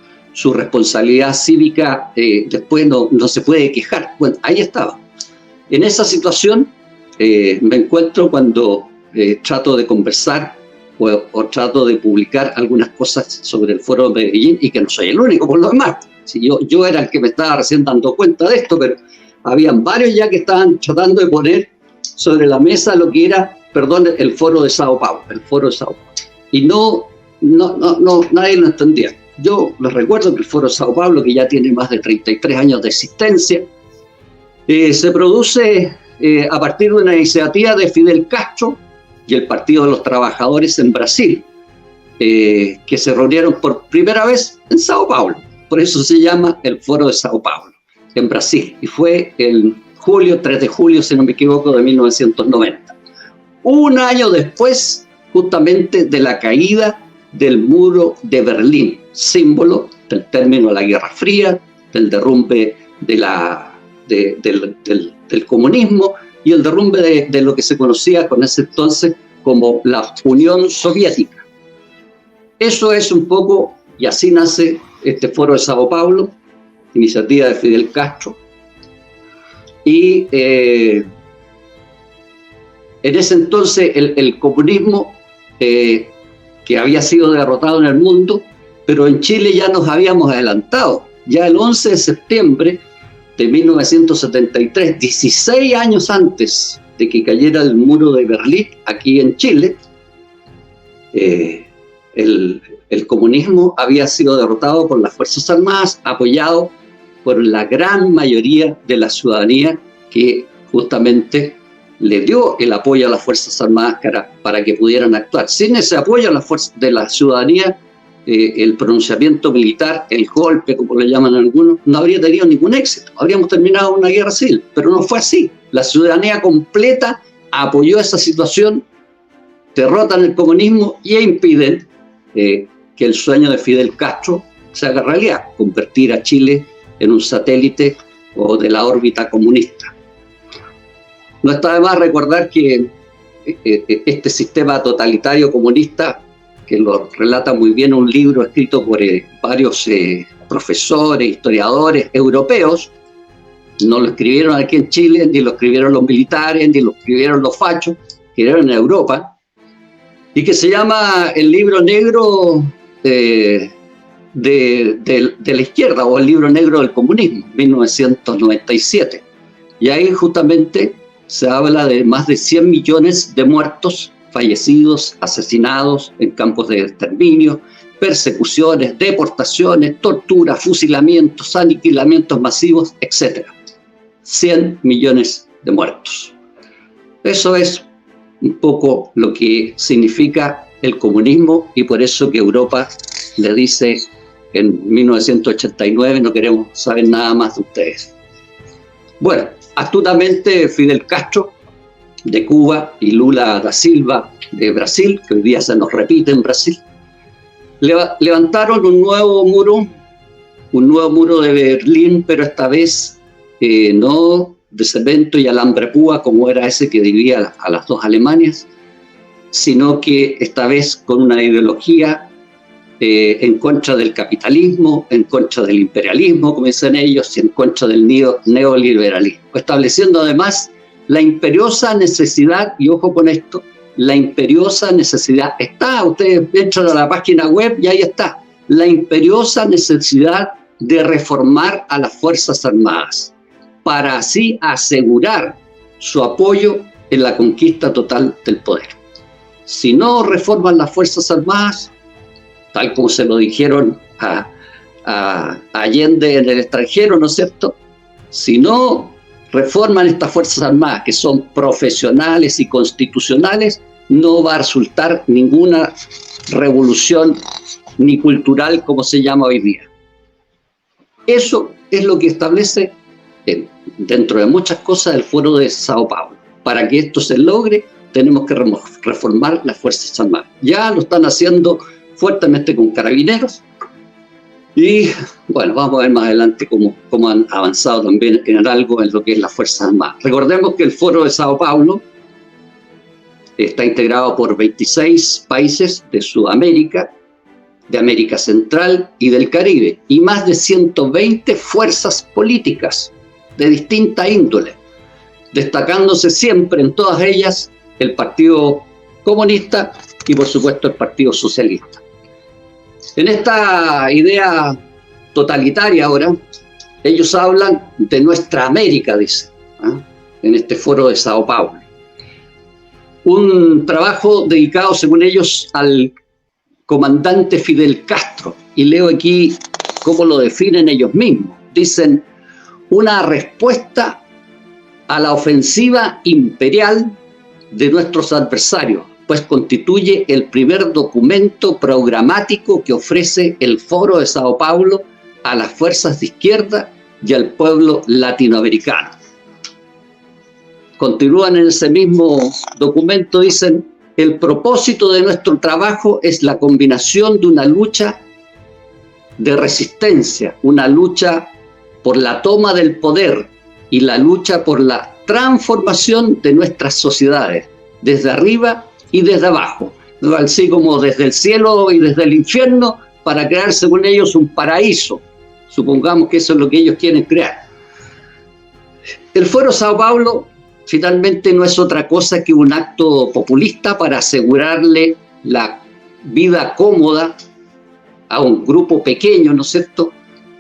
responsabilidad cívica, después no se puede quejar. Bueno, ahí estaba. En esa situación me encuentro cuando trato de conversar o trato de publicar algunas cosas sobre el Foro de Medellín, y que no soy el único por lo demás. Si yo era el que me estaba recién dando cuenta de esto, pero habían varios ya que estaban tratando de poner sobre la mesa lo que era, el Foro de Sao Paulo, y nadie lo entendía. Yo les recuerdo que el Foro de Sao Paulo, que ya tiene más de 33 años de existencia, se produce a partir de una iniciativa de Fidel Castro y el Partido de los Trabajadores en Brasil, que se reunieron por primera vez en Sao Paulo. Por eso se llama el Foro de Sao Paulo, en Brasil. Y fue el 3 de julio, si no me equivoco, de 1990. Un año después, justamente, de la caída del muro de Berlín, símbolo del término de la Guerra Fría, del derrumbe del comunismo y el derrumbe de lo que se conocía con ese entonces como la Unión Soviética. Eso es un poco, y así nace este Foro de Sao Paulo, iniciativa de Fidel Castro. Y en ese entonces el comunismo, que había sido derrotado en el mundo, pero en Chile ya nos habíamos adelantado. Ya el 11 de septiembre de 1973, 16 años antes de que cayera el muro de Berlín, aquí en Chile, el comunismo había sido derrotado por las Fuerzas Armadas, apoyado por la gran mayoría de la ciudadanía, que justamente le dio el apoyo a las Fuerzas Armadas para que pudieran actuar. Sin ese apoyo de la ciudadanía, el pronunciamiento militar, el golpe, como le llaman algunos, no habría tenido ningún éxito. Habríamos terminado una guerra civil, pero no fue así. La ciudadanía completa apoyó esa situación, derrotan el comunismo y impiden que el sueño de Fidel Castro se haga realidad, convertir a Chile en un satélite o de la órbita comunista. No está de más recordar que este sistema totalitario comunista, que lo relata muy bien un libro escrito por varios profesores, historiadores europeos, no lo escribieron aquí en Chile, ni lo escribieron los militares, ni lo escribieron los fachos, escribieron en Europa, y que se llama el libro negro de la izquierda, o el libro negro del comunismo, 1997. Y ahí justamente se habla de más de 100 millones de muertos, fallecidos, asesinados en campos de exterminio, persecuciones, deportaciones, torturas, fusilamientos, aniquilamientos masivos, etc. 100 millones de muertos. Eso es un poco lo que significa el comunismo, y por eso que Europa le dice en 1989: no queremos saber nada más de ustedes. Bueno, astutamente Fidel Castro de Cuba y Lula da Silva de Brasil, que hoy día se nos repite en Brasil, levantaron un nuevo muro de Berlín, pero esta vez no de cemento y alambre púa como era ese que dividía a las dos Alemanias, sino que esta vez con una ideología en contra del capitalismo, en contra del imperialismo, como dicen ellos, y en contra del neoliberalismo, estableciendo además la imperiosa necesidad, y ojo con esto, la imperiosa necesidad, ustedes entran a la página web y ahí está, la imperiosa necesidad de reformar a las Fuerzas Armadas, para así asegurar su apoyo en la conquista total del poder. Si no reforman las Fuerzas Armadas, tal como se lo dijeron a Allende en el extranjero, ¿no es cierto? Si no reforman estas Fuerzas Armadas, que son profesionales y constitucionales, no va a resultar ninguna revolución ni cultural, como se llama hoy día. Eso es lo que establece, dentro de muchas cosas, el Foro de Sao Paulo. Para que esto se logre, tenemos que reformar las Fuerzas Armadas. Ya lo están haciendo fuertemente con Carabineros, y bueno, vamos a ver más adelante cómo han avanzado también en algo en lo que es las Fuerzas Armadas. Recordemos que el Foro de Sao Paulo está integrado por 26 países de Sudamérica, de América Central y del Caribe, y más de 120 fuerzas políticas de distinta índole, destacándose siempre en todas ellas el Partido Comunista y por supuesto el Partido Socialista. En esta idea totalitaria ahora, ellos hablan de nuestra América, dicen, en este foro de Sao Paulo. Un trabajo dedicado, según ellos, al comandante Fidel Castro, y leo aquí cómo lo definen ellos mismos. Dicen, una respuesta a la ofensiva imperial de nuestros adversarios, pues constituye el primer documento programático que ofrece el Foro de Sao Paulo a las fuerzas de izquierda y al pueblo latinoamericano. Continúan en ese mismo documento, dicen, el propósito de nuestro trabajo es la combinación de una lucha de resistencia, una lucha por la toma del poder y la lucha por la transformación de nuestras sociedades, desde arriba y desde abajo, así como desde el cielo y desde el infierno, para crear, según ellos, un paraíso. Supongamos que eso es lo que ellos quieren crear. El Foro Sao Paulo finalmente no es otra cosa que un acto populista para asegurarle la vida cómoda a un grupo pequeño, ¿no es cierto?,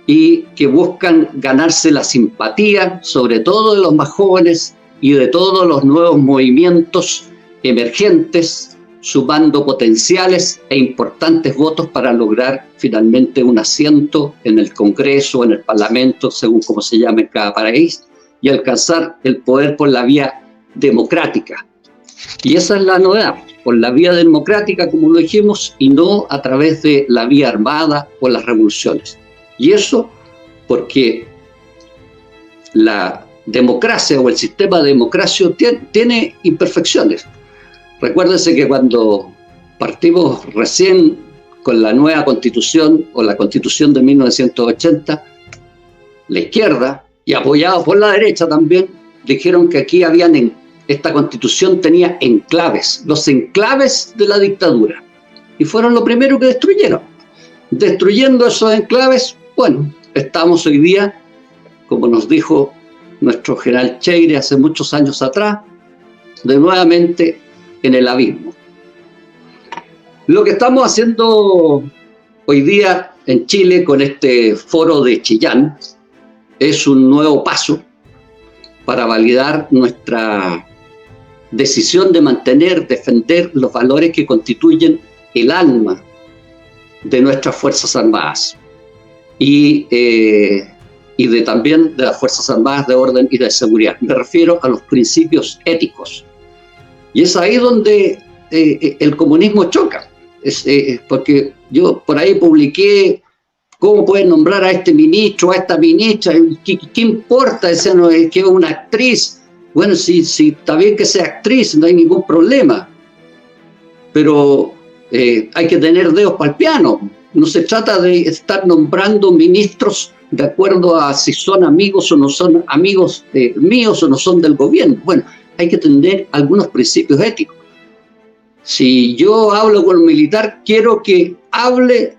y que buscan ganarse la simpatía, sobre todo de los más jóvenes y de todos los nuevos movimientos emergentes, sumando potenciales e importantes votos para lograr finalmente un asiento en el Congreso, en el Parlamento, según como se llame en cada país, y alcanzar el poder por la vía democrática. Y esa es la novedad, por la vía democrática, como lo dijimos, y no a través de la vía armada o las revoluciones. Y eso porque la democracia o el sistema de democracia tiene imperfecciones. Recuérdense que cuando partimos recién con la nueva constitución o la constitución de 1980, la izquierda, y apoyado por la derecha también, dijeron que aquí esta constitución tenía enclaves, los enclaves de la dictadura, y fueron lo primero que destruyeron. Destruyendo esos enclaves, bueno, estamos hoy día, como nos dijo nuestro general Cheire hace muchos años atrás, de nuevamente en el abismo. Lo que estamos haciendo hoy día en Chile con este foro de Chillán es un nuevo paso para validar nuestra decisión de defender los valores que constituyen el alma de nuestras Fuerzas Armadas y también de las Fuerzas Armadas de orden y de seguridad. Me refiero a los principios éticos. Y es ahí donde el comunismo choca, porque yo por ahí publiqué cómo pueden nombrar a este ministro, a esta ministra, ¿qué importa? Es que es una actriz. Bueno, si está bien que sea actriz, no hay ningún problema, pero hay que tener dedos para el piano. No se trata de estar nombrando ministros de acuerdo a si son amigos o no son amigos míos o no son del gobierno. Bueno, hay que tener algunos principios éticos. Si yo hablo con un militar, quiero que hable,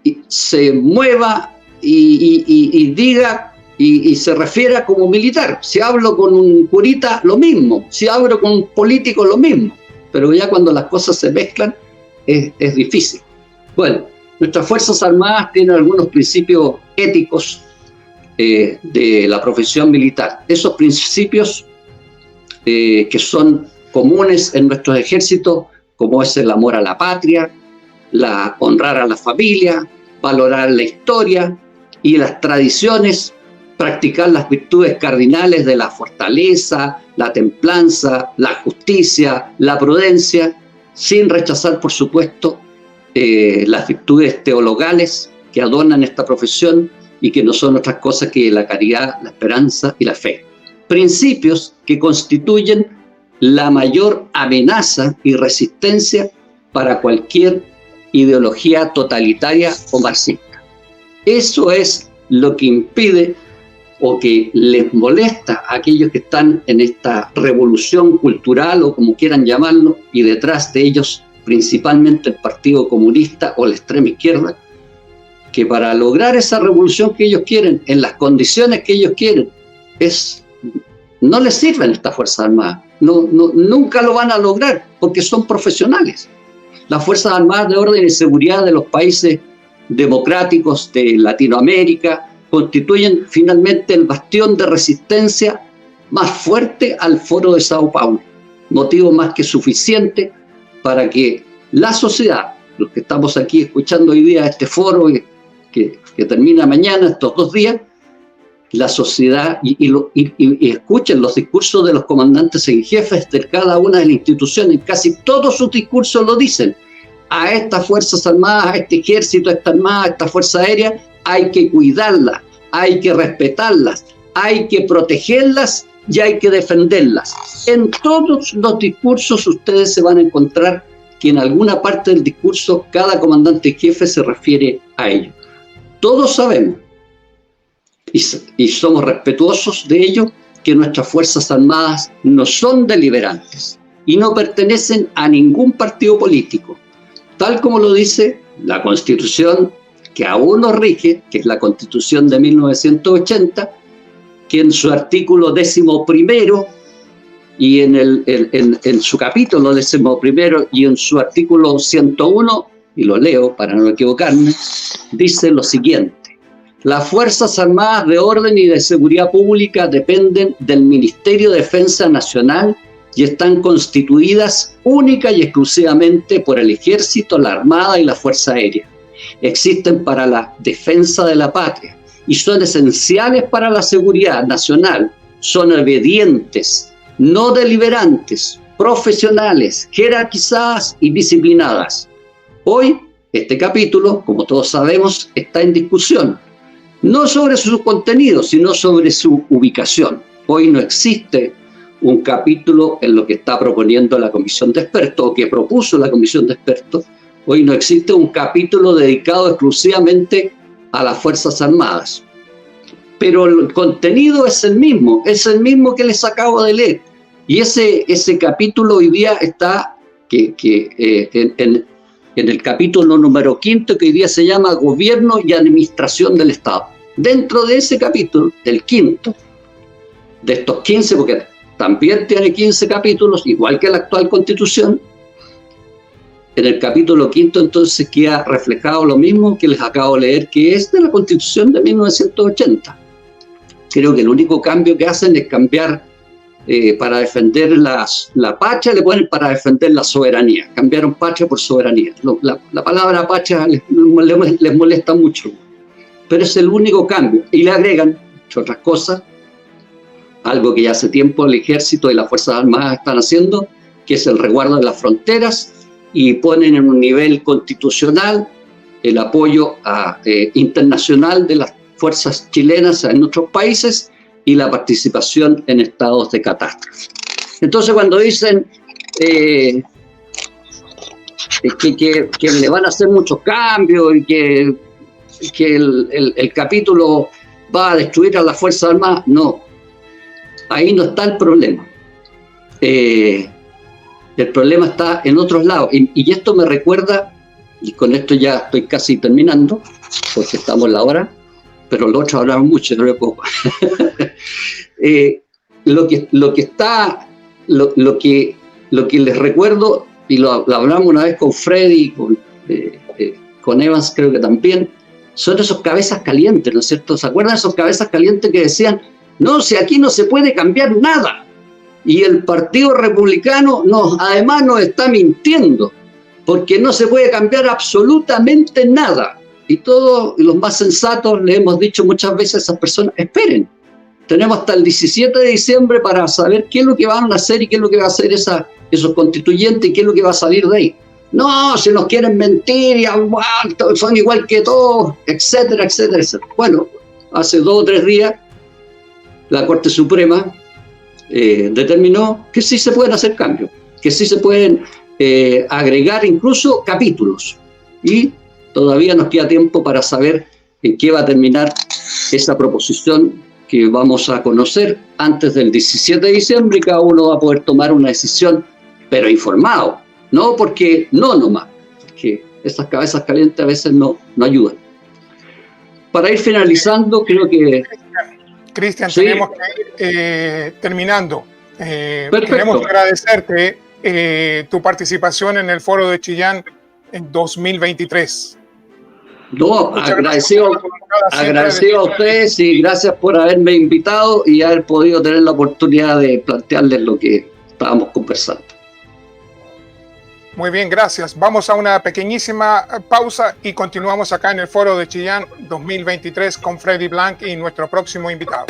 y se mueva y diga y se refiera como militar. Si hablo con un curita, lo mismo. Si hablo con un político, lo mismo. Pero ya cuando las cosas se mezclan, es difícil. Bueno, nuestras Fuerzas Armadas tienen algunos principios éticos de la profesión militar. Esos principios que son comunes en nuestros ejércitos, como es el amor a la patria, honrar a la familia, valorar la historia y las tradiciones, practicar las virtudes cardinales de la fortaleza, la templanza, la justicia, la prudencia, sin rechazar, por supuesto, las virtudes teologales que adornan esta profesión y que no son otras cosas que la caridad, la esperanza y la fe. Principios que constituyen la mayor amenaza y resistencia para cualquier ideología totalitaria o marxista. Eso es lo que impide o que les molesta a aquellos que están en esta revolución cultural o como quieran llamarlo, y detrás de ellos principalmente el Partido Comunista o la extrema izquierda, que para lograr esa revolución que ellos quieren, en las condiciones que ellos quieren, no les sirven estas Fuerzas Armadas. Nunca lo van a lograr porque son profesionales. Las Fuerzas Armadas de orden y seguridad de los países democráticos de Latinoamérica constituyen finalmente el bastión de resistencia más fuerte al Foro de Sao Paulo. Motivo más que suficiente para que la sociedad, los que estamos aquí escuchando hoy día este foro que termina mañana, estos 2 días, la sociedad y escuchen los discursos de los comandantes en jefes de cada una de las instituciones. Casi todos sus discursos lo dicen. A estas Fuerzas Armadas, a este ejército, a esta armada, a esta Fuerza Aérea, hay que cuidarlas, hay que respetarlas, hay que protegerlas y hay que defenderlas. En todos los discursos ustedes se van a encontrar que en alguna parte del discurso cada comandante en jefe se refiere a ello. Todos sabemos y somos respetuosos de ello, que nuestras Fuerzas Armadas no son deliberantes y no pertenecen a ningún partido político, tal como lo dice la Constitución que aún nos rige, que es la Constitución de 1980, que en su artículo 11º y en su capítulo 11º y en su artículo 101, y lo leo para no equivocarme, dice lo siguiente: las Fuerzas Armadas de Orden y de Seguridad Pública dependen del Ministerio de Defensa Nacional y están constituidas única y exclusivamente por el Ejército, la Armada y la Fuerza Aérea. Existen para la defensa de la patria y son esenciales para la seguridad nacional. Son obedientes, no deliberantes, profesionales, jerarquizadas y disciplinadas. Hoy, este capítulo, como todos sabemos, está en discusión. No sobre su contenido, sino sobre su ubicación. Hoy no existe un capítulo en lo que está proponiendo la Comisión de Expertos, o que propuso la Comisión de Expertos. Hoy no existe un capítulo dedicado exclusivamente a las Fuerzas Armadas. Pero el contenido es el mismo que les acabo de leer. Y ese capítulo hoy día está en el capítulo número 5, que hoy día se llama Gobierno y Administración del Estado. Dentro de ese capítulo, el 5, de estos 15, porque también tiene 15 capítulos, igual que la actual Constitución, en el capítulo 5 entonces queda reflejado lo mismo que les acabo de leer, que es de la Constitución de 1980. Creo que el único cambio que hacen es cambiar para defender la patria, le ponen para defender la soberanía. Cambiaron patria por soberanía. La palabra patria les molesta mucho, pero es el único cambio. Y le agregan, entre otras cosas, algo que ya hace tiempo el Ejército y las Fuerzas Armadas están haciendo, que es el resguardo de las fronteras, y ponen en un nivel constitucional el apoyo internacional de las fuerzas chilenas en otros países y la participación en estados de catástrofe. Entonces, cuando dicen que le van a hacer muchos cambios y que el capítulo va a destruir a las Fuerzas Armadas, no. Ahí no está el problema. El problema está en otros lados. Y esto me recuerda, y con esto ya estoy casi terminando, porque estamos en la hora, pero los otros hablaron mucho, no le puedo. Lo que les recuerdo, y lo hablamos una vez con Freddy, con Evans creo que también, son esos cabezas calientes, ¿no es cierto? ¿Se acuerdan de esos cabezas calientes que decían, no, si aquí no se puede cambiar nada? Y el Partido Republicano además nos está mintiendo, porque no se puede cambiar absolutamente nada. Y todos los más sensatos le hemos dicho muchas veces a esas personas, esperen, tenemos hasta el 17 de diciembre para saber qué es lo que van a hacer y qué es lo que va a hacer esos constituyentes y qué es lo que va a salir de ahí. No, si nos quieren mentir y son igual que todos, etcétera, etcétera, etcétera. Bueno, hace 2 o 3 días la Corte Suprema determinó que sí se pueden hacer cambios, que sí se pueden agregar incluso capítulos, y todavía nos queda tiempo para saber en qué va a terminar esa proposición que vamos a conocer antes del 17 de diciembre y cada uno va a poder tomar una decisión, pero informado, no porque no nomás, porque esas cabezas calientes a veces no ayudan. Para ir finalizando, creo que... Cristian, sí. Tenemos que ir terminando. Perfecto. Queremos agradecerte tu participación en el Foro de Chillán en 2023. No, agradecido a ustedes y gracias por haberme invitado y haber podido tener la oportunidad de plantearles lo que estábamos conversando. Muy bien, gracias. Vamos a una pequeñísima pausa y continuamos acá en el Foro de Chillán 2023 con Freddy Blanc y nuestro próximo invitado.